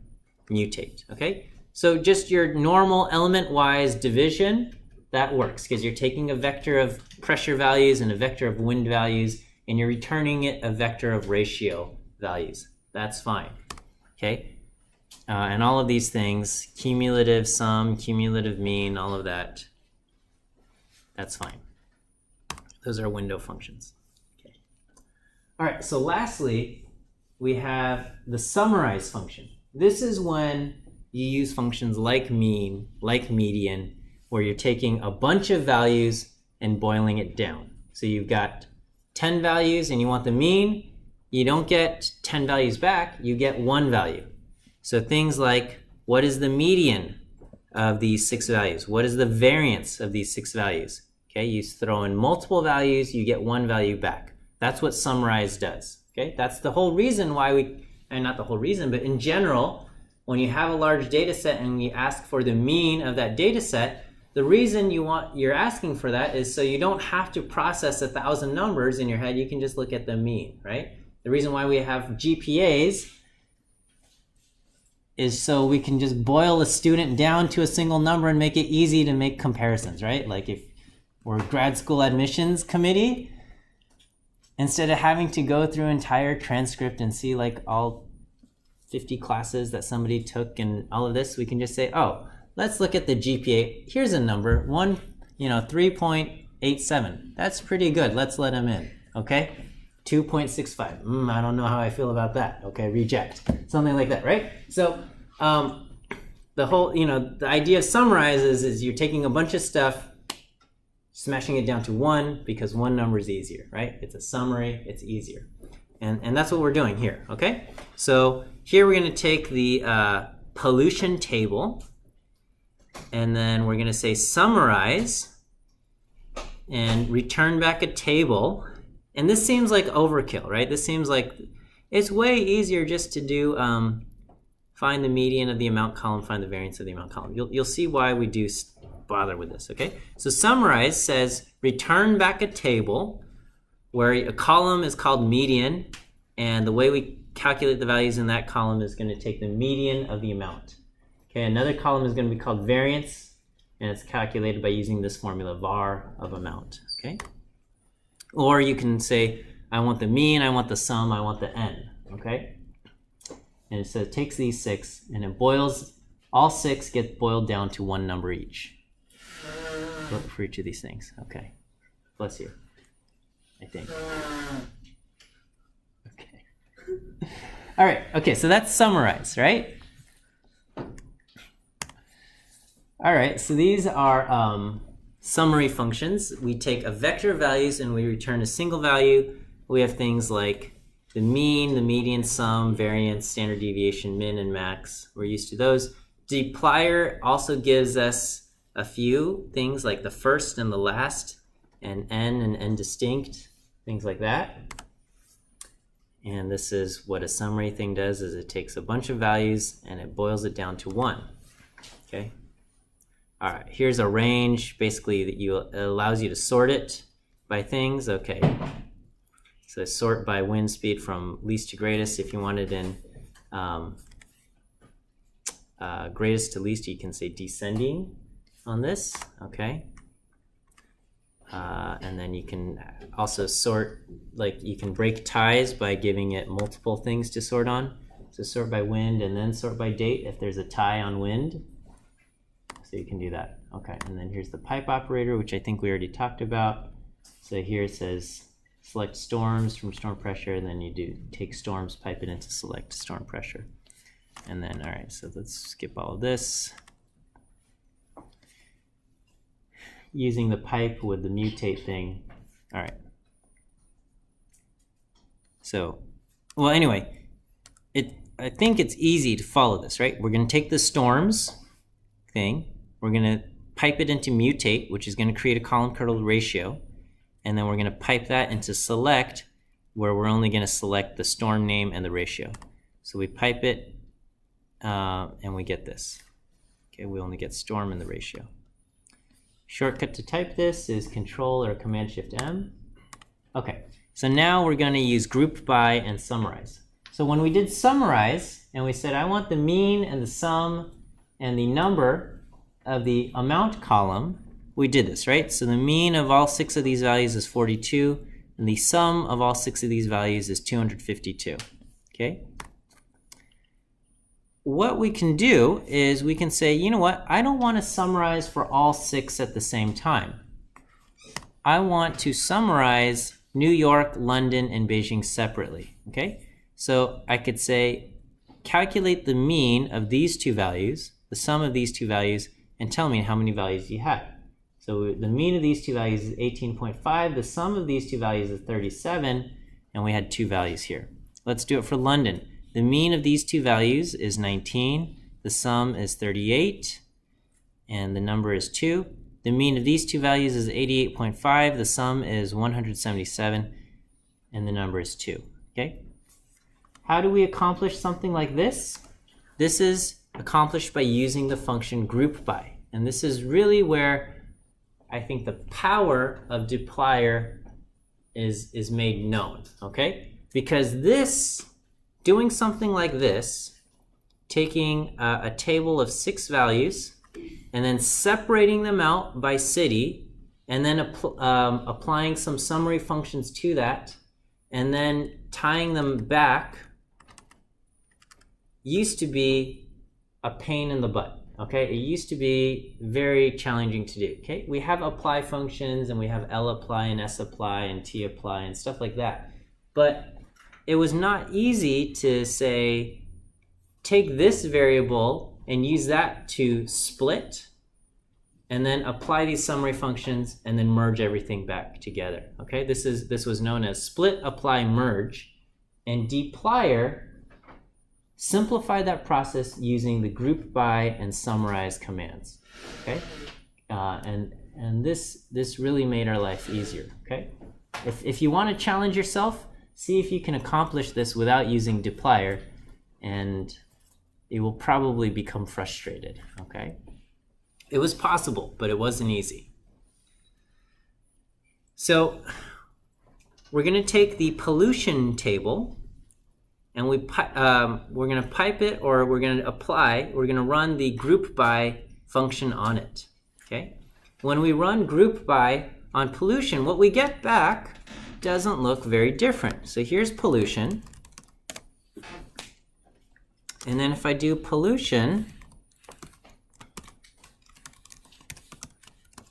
mutate, okay? So just your normal element-wise division, that works, because you're taking a vector of pressure values and a vector of wind values, and you're returning it a vector of ratio values. That's fine, okay? And all of these things, cumulative sum, cumulative mean, all of that, that's fine. Those are window functions. Okay. All right, so lastly, we have the summarize function. This is when you use functions like mean, like median, where you're taking a bunch of values and boiling it down. So you've got 10 values and you want the mean. You don't get 10 values back, you get 1 value. So things like, what is the median of these 6 values? What is the variance of these 6 values? Okay, you throw in multiple values, you get 1 value back. That's what summarize does. Okay, that's the whole reason why and not the whole reason, but in general, when you have a large data set and you ask for the mean of that data set, the reason you're asking for that is so you don't have to process 1,000 numbers in your head. You can just look at the mean, right? The reason why we have GPAs is so we can just boil a student down to a single number and make it easy to make comparisons, right? Like if we're a grad school admissions committee, instead of having to go through entire transcript and see like all 50 classes that somebody took and all of this, we can just say, oh, let's look at the GPA. Here's a number, 3.87. That's pretty good. Let's let them in, okay? 2.65. I don't know how I feel about that. Okay, reject. Something like that, right? So the whole, the idea of summarize is you're taking a bunch of stuff, smashing it down to 1 because 1 number is easier, right? It's a summary, it's easier. And that's what we're doing here, okay? So here we're going to take the pollution table, and then we're going to say summarize and return back a table. And this seems like overkill, right? This seems like it's way easier just to do find the median of the amount column, find the variance of the amount column. You'll see why we do bother with this, okay? So summarize says return back a table where a column is called median, and the way we calculate the values in that column is going to take the median of the amount. Okay, another column is going to be called variance, and it's calculated by using this formula, var of amount, okay? Or you can say, I want the mean, I want the sum, I want the n, okay? And it says it takes these 6, and it boils, all 6 get boiled down to one number each for each of these things, okay? Bless you. I think. Okay. All right. Okay. So that's summarize, right? All right. So these are summary functions. We take a vector of values and we return a single value. We have things like the mean, the median, sum, variance, standard deviation, min, and max. We're used to those. Dplyr also gives us a few things like the first and the last, and n distinct. Things like that. And this is what a summary thing does, is it takes a bunch of values and it boils it down to 1. Okay. All right, here's a range basically that it allows you to sort it by things. Okay. So sort by wind speed from least to greatest. If you wanted in greatest to least, you can say descending on this. Okay. And then you can also sort, like you can break ties by giving it multiple things to sort on. So sort by wind and then sort by date if there's a tie on wind. So you can do that. Okay, and then here's the pipe operator, which I think we already talked about. So here it says select storms from storm pressure, and then you do take storms, pipe it into select storm pressure. And then, all right, so let's skip all of this. Using the pipe with the mutate thing. All right. So, well, anyway, I think it's easy to follow this, right? We're going to take the storms thing. We're going to pipe it into mutate, which is going to create a column kernel ratio. And then we're going to pipe that into select, where we're only going to select the storm name and the ratio. So we pipe it, and we get this. Okay, we only get storm and the ratio. Shortcut to type this is Control or Command-Shift-M. Okay, so now we're going to use group by and summarize. So when we did summarize, and we said I want the mean and the sum and the number of the amount column, we did this, right? So the mean of all 6 of these values is 42, and the sum of all 6 of these values is 252, okay? What we can do is we can say, you know what, I don't want to summarize for all 6 at the same time. I want to summarize New York, London, and Beijing separately, okay? So I could say, calculate the mean of these 2 values, the sum of these 2 values, and tell me how many values you had. So the mean of these 2 values is 18.5, the sum of these 2 values is 37, and we had 2 values here. Let's do it for London. The mean of these 2 values is 19, the sum is 38, and the number is 2. The mean of these 2 values is 88.5, the sum is 177, and the number is 2, okay? How do we accomplish something like this? This is accomplished by using the function group by, and this is really where I think the power of Dplyr is made known, okay? Because this, doing something like this, taking a table of 6 values and then separating them out by city and then applying some summary functions to that and then tying them back used to be a pain in the butt. Okay, it used to be very challenging to do. Okay, we have apply functions and we have lapply and sapply and tapply and stuff like that. But it was not easy to say, take this variable and use that to split and then apply these summary functions and then merge everything back together. Okay, this was known as split, apply, merge. And dplyr simplify that process using the group by and summarize commands. Okay, and this really made our life easier. Okay, if you want to challenge yourself, see if you can accomplish this without using dplyr, and you will probably become frustrated. Okay, it was possible, but it wasn't easy. So we're going to take the pollution table, and we're going to pipe it, or we're going to run the group by function on it. Okay? When we run group by on pollution, what we get back doesn't look very different. So here's pollution. And then if I do pollution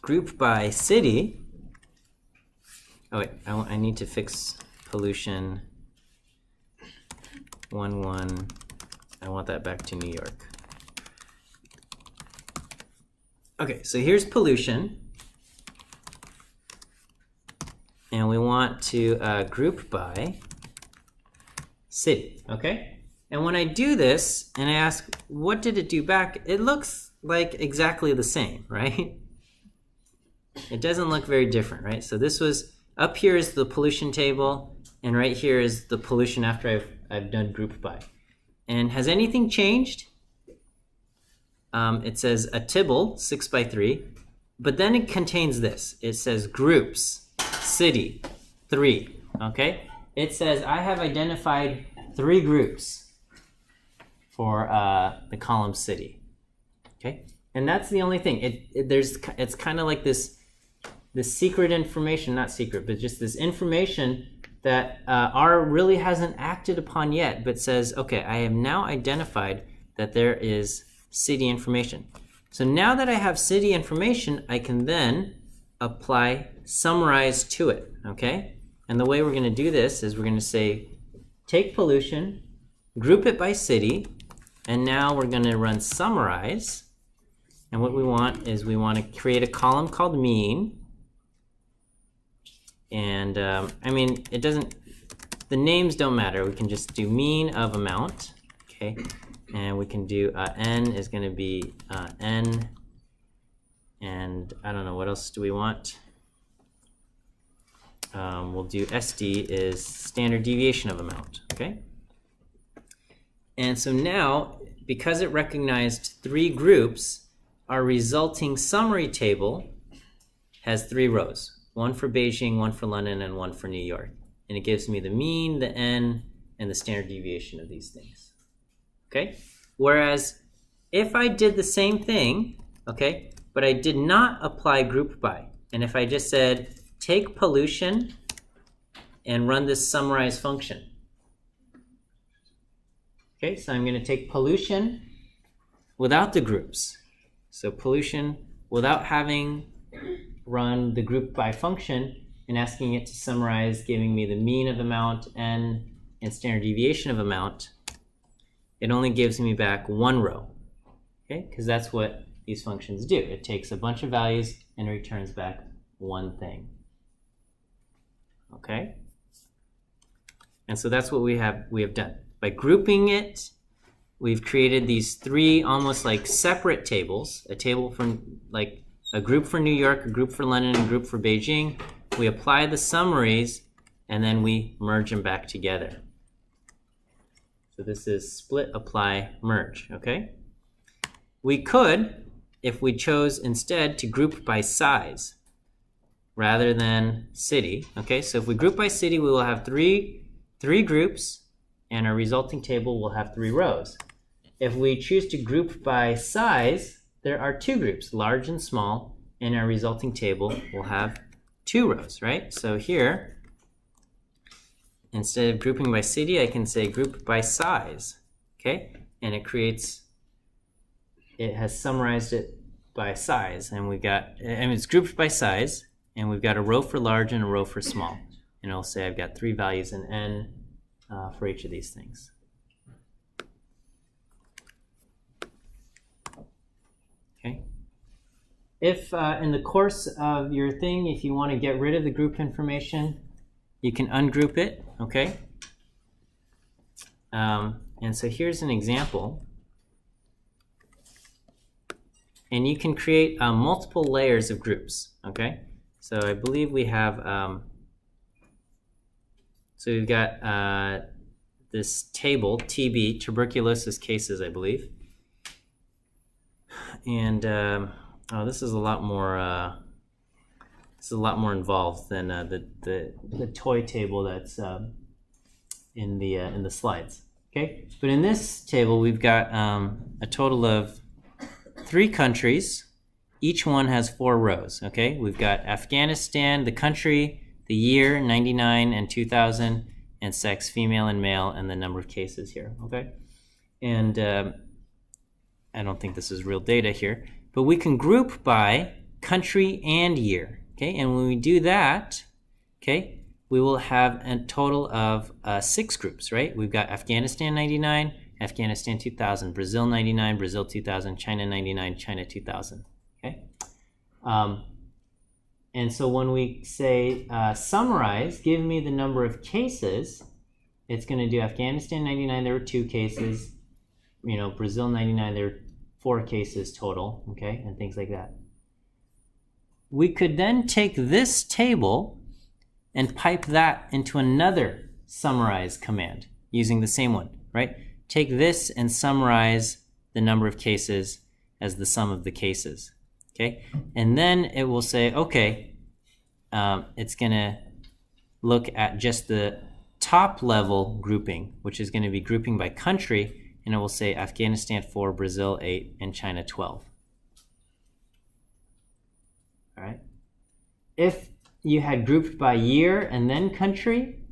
group by city, oh wait, I need to fix pollution 1-1. I want that back to New York. Okay, so here's pollution. And we want to group by city, okay? And when I do this and I ask, what did it do back? It looks like exactly the same, right? It doesn't look very different, right? So this was, up here is the pollution table, and right here is the pollution after I've done group by. And has anything changed? It says a Tibble 6x3, but then it contains this. It says groups, city, 3, okay? It says I have identified 3 groups for the column city, okay? And that's the only thing. It's kind of like this secret information, not secret, but just this information that R really hasn't acted upon yet, but says, okay, I have now identified that there is city information. So now that I have city information, I can then apply summarize to it, okay? And the way we're going to do this is we're going to say, take pollution, group it by city, and now we're going to run summarize. And what we want is we want to create a column called mean. And I mean, it doesn't, the names don't matter. We can just do mean of amount, okay? And we can do n is going to be n, and I don't know, what else do we want? We'll do SD is standard deviation of amount, okay? And so now, because it recognized 3 groups, our resulting summary table has 3 rows. 1 for Beijing, 1 for London, and 1 for New York. And it gives me the mean, the n, and the standard deviation of these things. Okay? Whereas if I did the same thing, okay, but I did not apply group by, and if I just said, take pollution and run this summarize function. Okay, so I'm going to take pollution without the groups. So pollution without having run the group by function and asking it to summarize, giving me the mean of amount, n, and standard deviation of amount. It only gives me back 1 row, okay? Because that's what these functions do. It takes a bunch of values and returns back 1 thing, okay? And so that's what we have done. By grouping it, we've created these 3 almost like separate tables, a table for like a group for New York, a group for London, and a group for Beijing. We apply the summaries, and then we merge them back together. So this is split, apply, merge, okay? We could, if we chose instead to group by size rather than city, okay? So if we group by city, we will have three groups, and our resulting table will have 3 rows. If we choose to group by size, there are 2 groups, large and small, and our resulting table will have 2 rows, right? So here, instead of grouping by city, I can say group by size, okay? And it has summarized it by size, and we've got, and it's grouped by size, and we've got a row for large and a row for small. And I'll say I've got 3 values in n for each of these things. Okay. If in the course of your thing, if you want to get rid of the group information, you can ungroup it, okay? And so here's an example. And you can create multiple layers of groups, okay? So I believe we have, so we've got this table, TB, tuberculosis cases, I believe. And oh, this is a lot more involved than the toy table that's in the slides. Okay, but in this table we've got a total of 3 countries. Each one has 4 rows. Okay, we've got Afghanistan, the country, the year, 99 and 2000, and sex, female and male, and the number of cases here. Okay, and I don't think this is real data here, but we can group by country and year. Okay, and when we do that, okay, we will have a total of 6 groups, right? We've got Afghanistan 99, Afghanistan 2000, Brazil 99, Brazil 2000, China 99, China 2000. Okay, and so when we say summarize, give me the number of cases, it's going to do Afghanistan 99, there were 2 cases. You know, Brazil 99, there were 4 cases total. Okay, and things like that. We could then take this table and pipe that into another summarize command using the same one, right? Take this and summarize the number of cases as the sum of the cases, okay? And then it will say, okay, it's going to look at just the top level grouping, which is going to be grouping by country, and it will say Afghanistan 4, Brazil 8, and China 12. All right. If you had grouped by year and then country,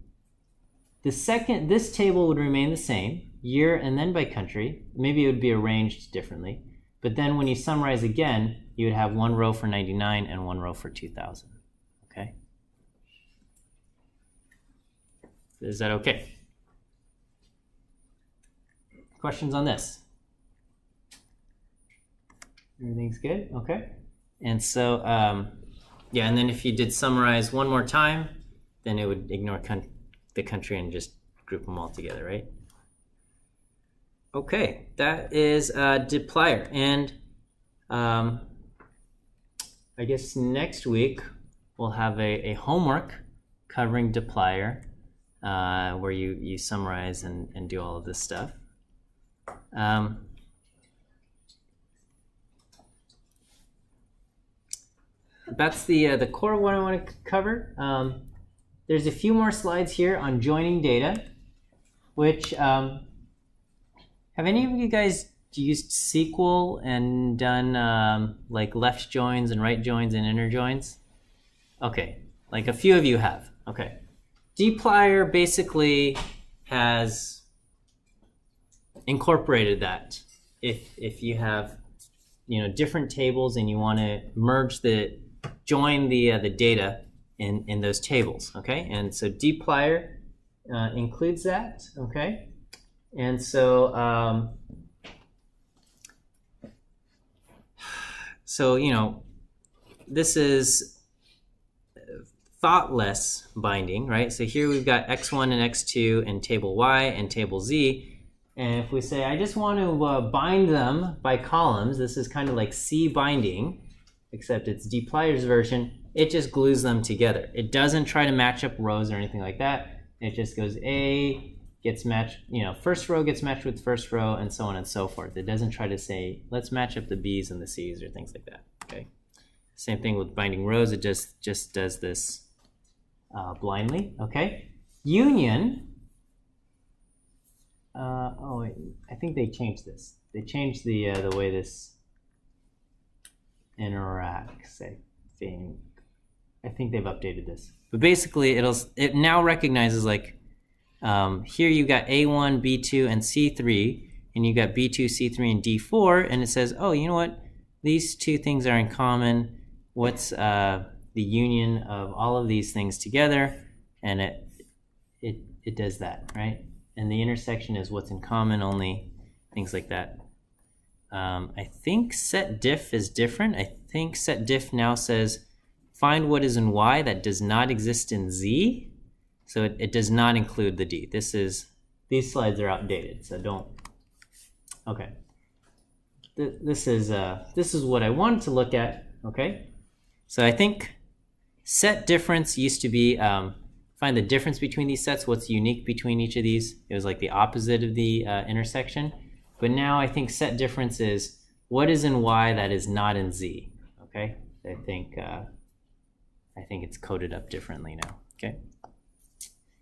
this table would remain the same, year and then by country. Maybe it would be arranged differently. But then when you summarize again, you would have 1 row for 99 and 1 row for 2000. Okay? Is that okay? Questions on this? Everything's good? Okay. And so, yeah, and then if you did summarize one more time, then it would ignore the country and just group them all together, right? Okay, that is Applier. And I guess next week we'll have a homework covering Applier where you summarize and do all of this stuff. That's the core of what I want to cover. There's a few more slides here on joining data, which have any of you guys used SQL and done like left joins and right joins and inner joins? Okay, like a few of you have. Okay, Applier basically has incorporated that. If you have different tables and you want to join the data in those tables, okay? And so Applier includes that, okay? And so this is thoughtless binding, right? So here we've got x1 and x2 in table y and table z. And if we say, I just want to bind them by columns, this is kind of like C binding, except it's Applier's version. It just glues them together. It doesn't try to match up rows or anything like that. It just goes A gets matched, first row gets matched with first row, and so on and so forth. It doesn't try to say, let's match up the B's and the C's or things like that, okay? Same thing with binding rows. It just does this blindly, okay? Union. Oh wait, I think they changed this. They changed the way this interacts. I think they've updated this. But basically, it now recognizes like here you got A1, B2, and C3, and you got B2, C3, and D4, and it says, oh, you know what? These 2 things are in common. What's the union of all of these things together? And it does that, right? And the intersection is what's in common only, things like that. I think set diff is different. I think set diff now says find what is in y that does not exist in z. So it does not include the d. This is these slides are outdated, so don't. Okay. This is what I wanted to look at. Okay. So I think set difference used to be find the difference between these sets. What's unique between each of these? It was like the opposite of the intersection. But now I think set difference is what is in Y that is not in Z. Okay. I think it's coded up differently now. Okay.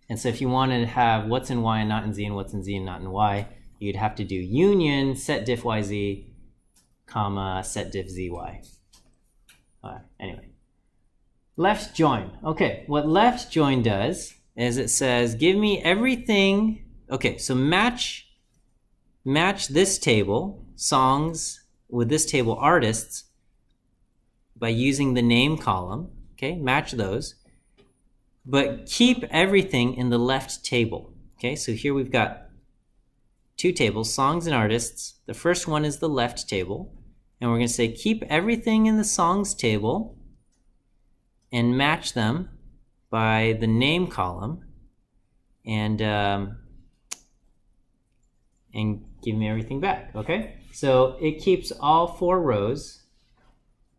And so if you wanted to have what's in Y and not in Z and what's in Z and not in Y, you'd have to do union set diff YZ, comma, set diff ZY. Anyway, left join. Okay, what left join does is it says, give me everything. Okay, so match this table, songs, with this table, artists, by using the name column. Okay, match those. But keep everything in the left table. Okay, so here we've got two tables, songs and artists. The first one is the left table. And we're going to say keep everything in the songs table and match them by the name column and give me everything back. Okay, so it keeps all 4 rows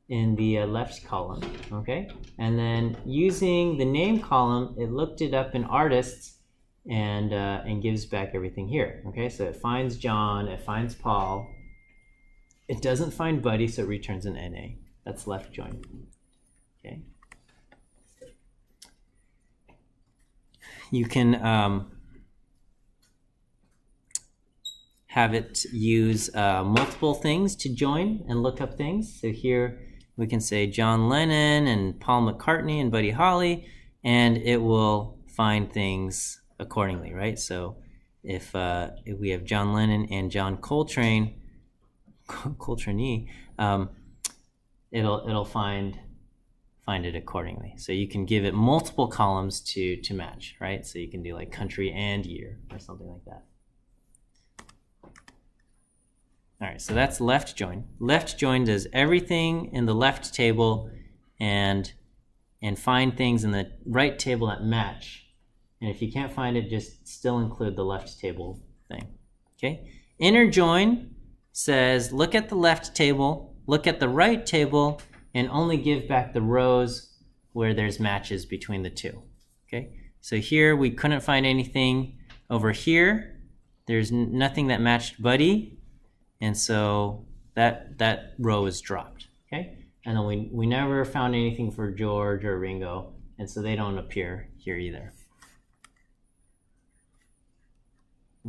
in the left column, okay? And then using the name column, it looked it up in artists and gives back everything here, okay? So it finds John, it finds Paul. It doesn't find Buddy, so it returns an NA. That's left join, okay? You can have it use multiple things to join and look up things. So here, we can say John Lennon and Paul McCartney and Buddy Holly, and it will find things accordingly, right? So if we have John Lennon and John Coltrane, it'll find it accordingly. So you can give it multiple columns to match, right? So you can do like country and year or something like that. All right, so that's left join. Left join does everything in the left table and find things in the right table that match. And if you can't find it, just still include the left table thing. Okay. Inner join says look at the left table, look at the right table, and only give back the rows where there's matches between the two. Okay. So here we couldn't find anything. Over here, there's nothing that matched Buddy. And so that row is dropped, okay? And then we never found anything for George or Ringo, and so they don't appear here either.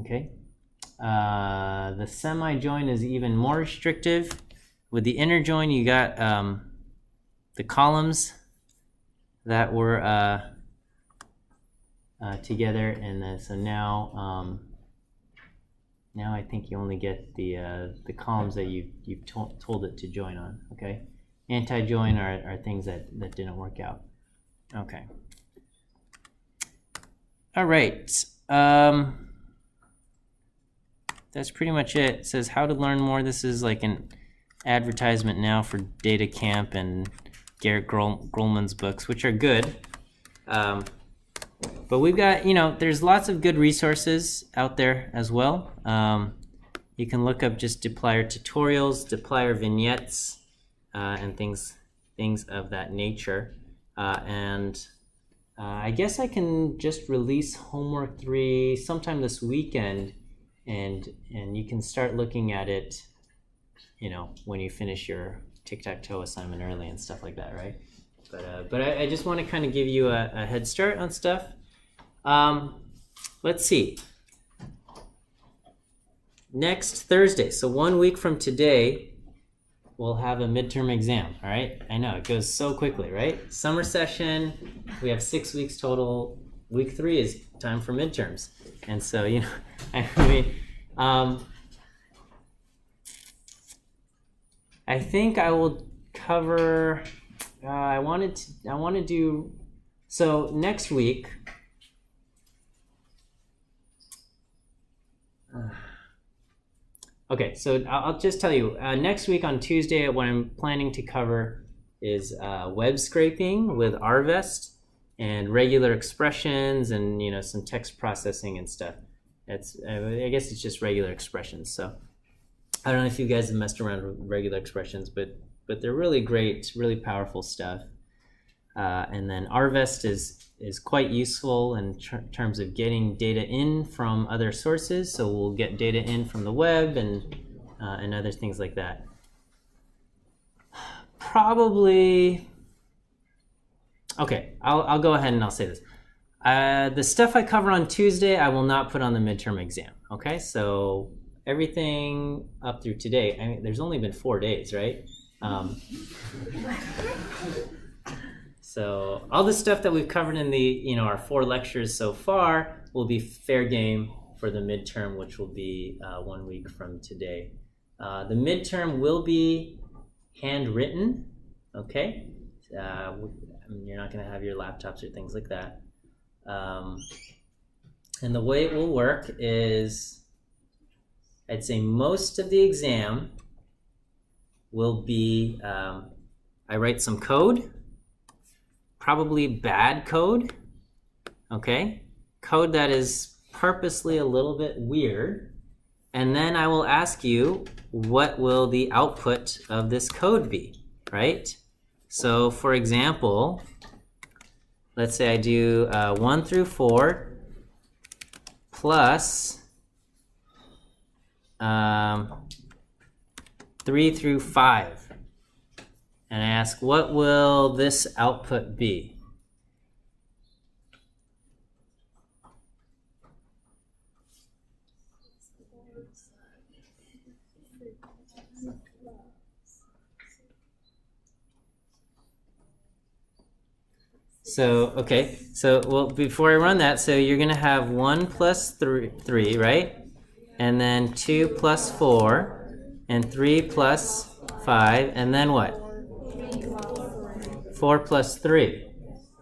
Okay? The semi-join is even more restrictive. With the inner join, you got the columns that were together, and then so now I think you only get the columns that you've told it to join on, okay? Anti-join are things that didn't work out. Okay. All right. That's pretty much it. It says how to learn more. This is like an advertisement now for Data Camp and Garrett Grolman's books, which are good. But we've got, there's lots of good resources out there as well. You can look up just Applier tutorials, Applier vignettes, and things of that nature. I guess I can just release homework 3 sometime this weekend, and you can start looking at it, when you finish your tic-tac-toe assignment early and stuff like that, right? But I just want to kind of give you a head start on stuff. Let's see. Next Thursday, so 1 week from today, we'll have a midterm exam, all right? I know, it goes so quickly, right? Summer session, we have 6 weeks total. Week 3 is time for midterms. And so, I think I will cover, I want to do, so next week, okay, so I'll just tell you, next week on Tuesday, what I'm planning to cover is web scraping with RVest and regular expressions and, some text processing and stuff. I guess it's just regular expressions. So I don't know if you guys have messed around with regular expressions, but they're really great, really powerful stuff. And then rvest is quite useful in terms of getting data in from other sources. So we'll get data in from the web and other things like that. Probably, okay, I'll go ahead and I'll say this. The stuff I cover on Tuesday, I will not put on the midterm exam, okay? So everything up through today, I mean, there's only been 4 days, right? So all the stuff that we've covered in the, our 4 lectures so far will be fair game for the midterm, which will be 1 week from today. The midterm will be handwritten, okay? You're not going to have your laptops or things like that. And the way it will work is, I'd say most of the exam will be, I write some code, probably bad code, okay? Code that is purposely a little bit weird. And then I will ask you, what will the output of this code be, right? So for example, let's say I do 1 through 4 plus 3 through 5. And I ask, what will this output be? So, okay, so, well, before I run that, so you're going to have 1 plus 3, right? And then 2 plus 4, and 3 plus 5, and then what? 4 plus 3,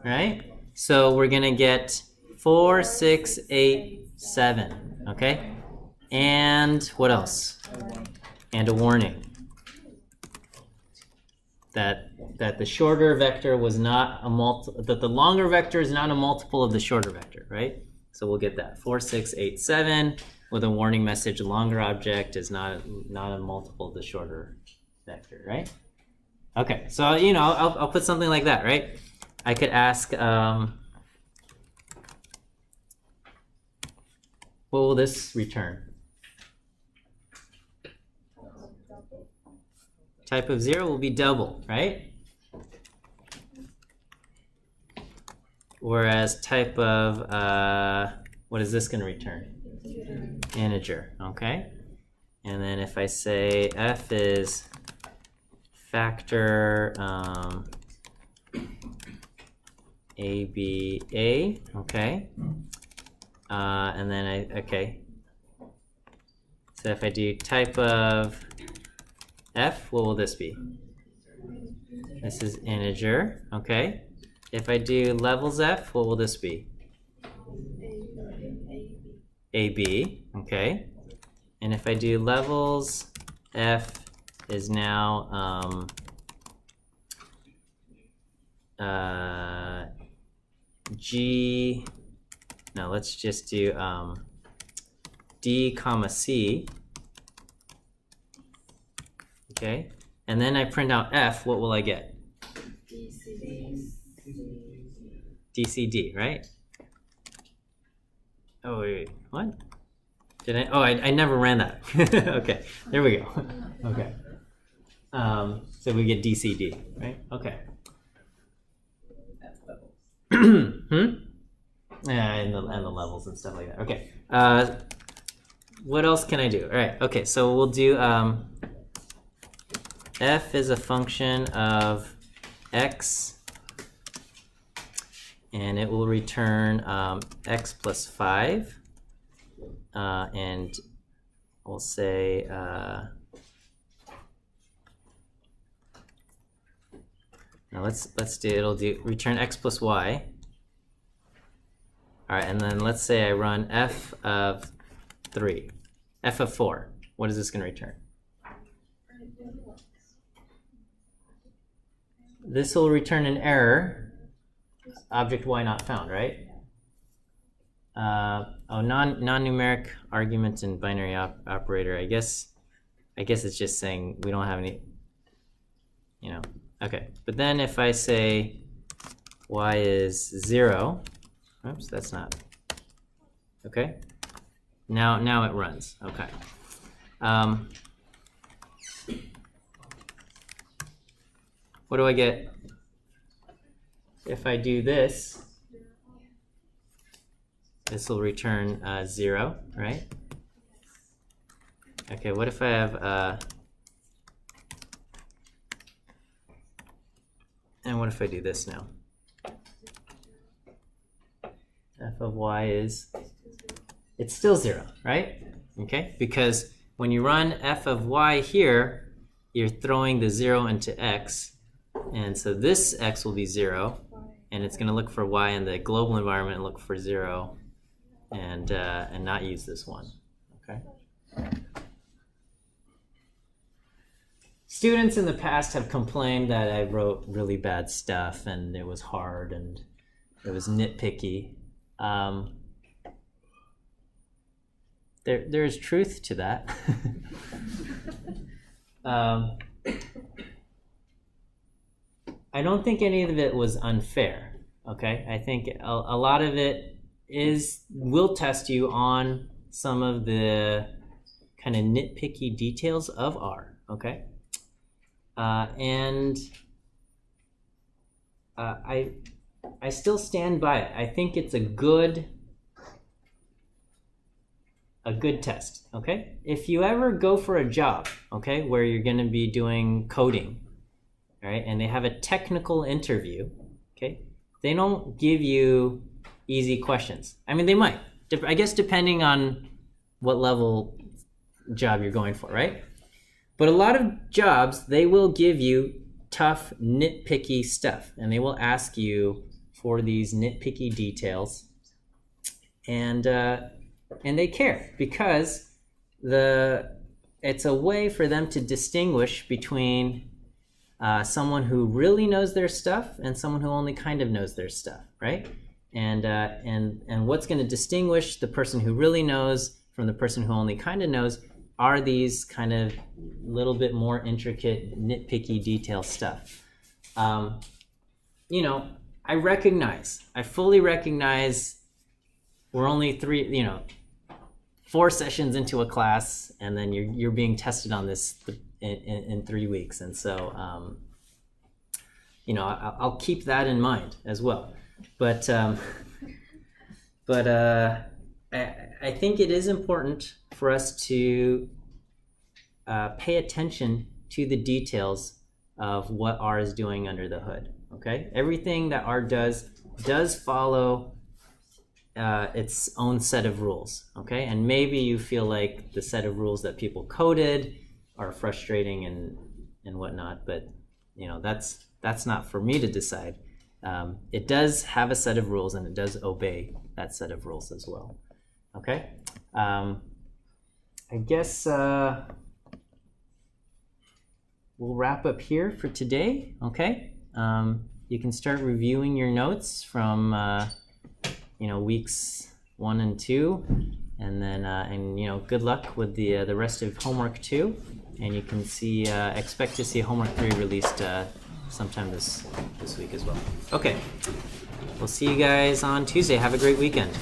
right? So we're going to get 4, 6, 8, 7, okay? And what else? And a warning. That the shorter vector was not a that the longer vector is not a multiple of the shorter vector, right? So we'll get that 4, 6, 8, 7 with a warning message. Longer object is not a multiple of the shorter vector, right? Okay, so I'll put something like that, right? I could ask, what will this return? Type of 0 will be double, right? Whereas type of, what is this going to return? Integer, okay? And then if I say f is factor ABA, okay? And then okay. So if I do type of f, what will this be? This is integer, okay? If I do levels f, what will this be? AB, okay? And if I do levels, f is now G, no, let's just do D comma C, okay? And then I print out f, what will I get? DCD, right? Oh, wait, what? Did I? Oh, I never ran that. Okay, there we go. Okay. So we get DCD, right? Okay. Yeah, and the levels and stuff like that. Okay. What else can I do? All right. Okay. So we'll do f is a function of x, and it will return x plus 5, and we'll say now let's do, it'll do return x plus y. All right, and then let's say I run f of 3, f of 4. What is this going to return? This will return an error, object y not found, right? Non-numeric argument and binary operator. I guess it's just saying we don't have any, okay. But then if I say y is 0, oops, that's not, okay. Now it runs, okay. What do I get if I do this? This will return 0, right? Okay, what if I have, and what if I do this now? F of y is, it's still 0, right? Okay, because when you run f of y here, you're throwing the 0 into x, and so this x will be 0, and it's going to look for y in the global environment and look for 0, and not use this one, okay? Students in the past have complained that I wrote really bad stuff and it was hard and it was nitpicky. There's truth to that. I don't think any of it was unfair, okay? I think a lot of it will test you on some of the kind of nitpicky details of R, okay? I still stand by it. I think it's a good test, okay? If you ever go for a job, okay, where you're going to be doing coding, right, and they have a technical interview, okay, they don't give you easy questions. I mean, they might, I guess, depending on what level job you're going for, right? But a lot of jobs, they will give you tough, nitpicky stuff, and they will ask you for these nitpicky details, and they care because it's a way for them to distinguish between someone who really knows their stuff and someone who only kind of knows their stuff, right? And what's going to distinguish the person who really knows from the person who only kind of knows are these kind of little bit more intricate, nitpicky detail stuff. I fully recognize we're only 4 sessions into a class, and then you're being tested on this in 3 weeks, and so I'll keep that in mind as well. But I think it is important for us to pay attention to the details of what R is doing under the hood. Okay, everything that R does follow its own set of rules. Okay, and maybe you feel like the set of rules that people coded are frustrating and whatnot, but that's not for me to decide. It does have a set of rules, and it does obey that set of rules as well. Okay, I guess we'll wrap up here for today. Okay, you can start reviewing your notes from weeks 1 and 2, and then good luck with the rest of homework 2, and you can expect to see homework 3 released sometime this week as well. Okay, we'll see you guys on Tuesday. Have a great weekend.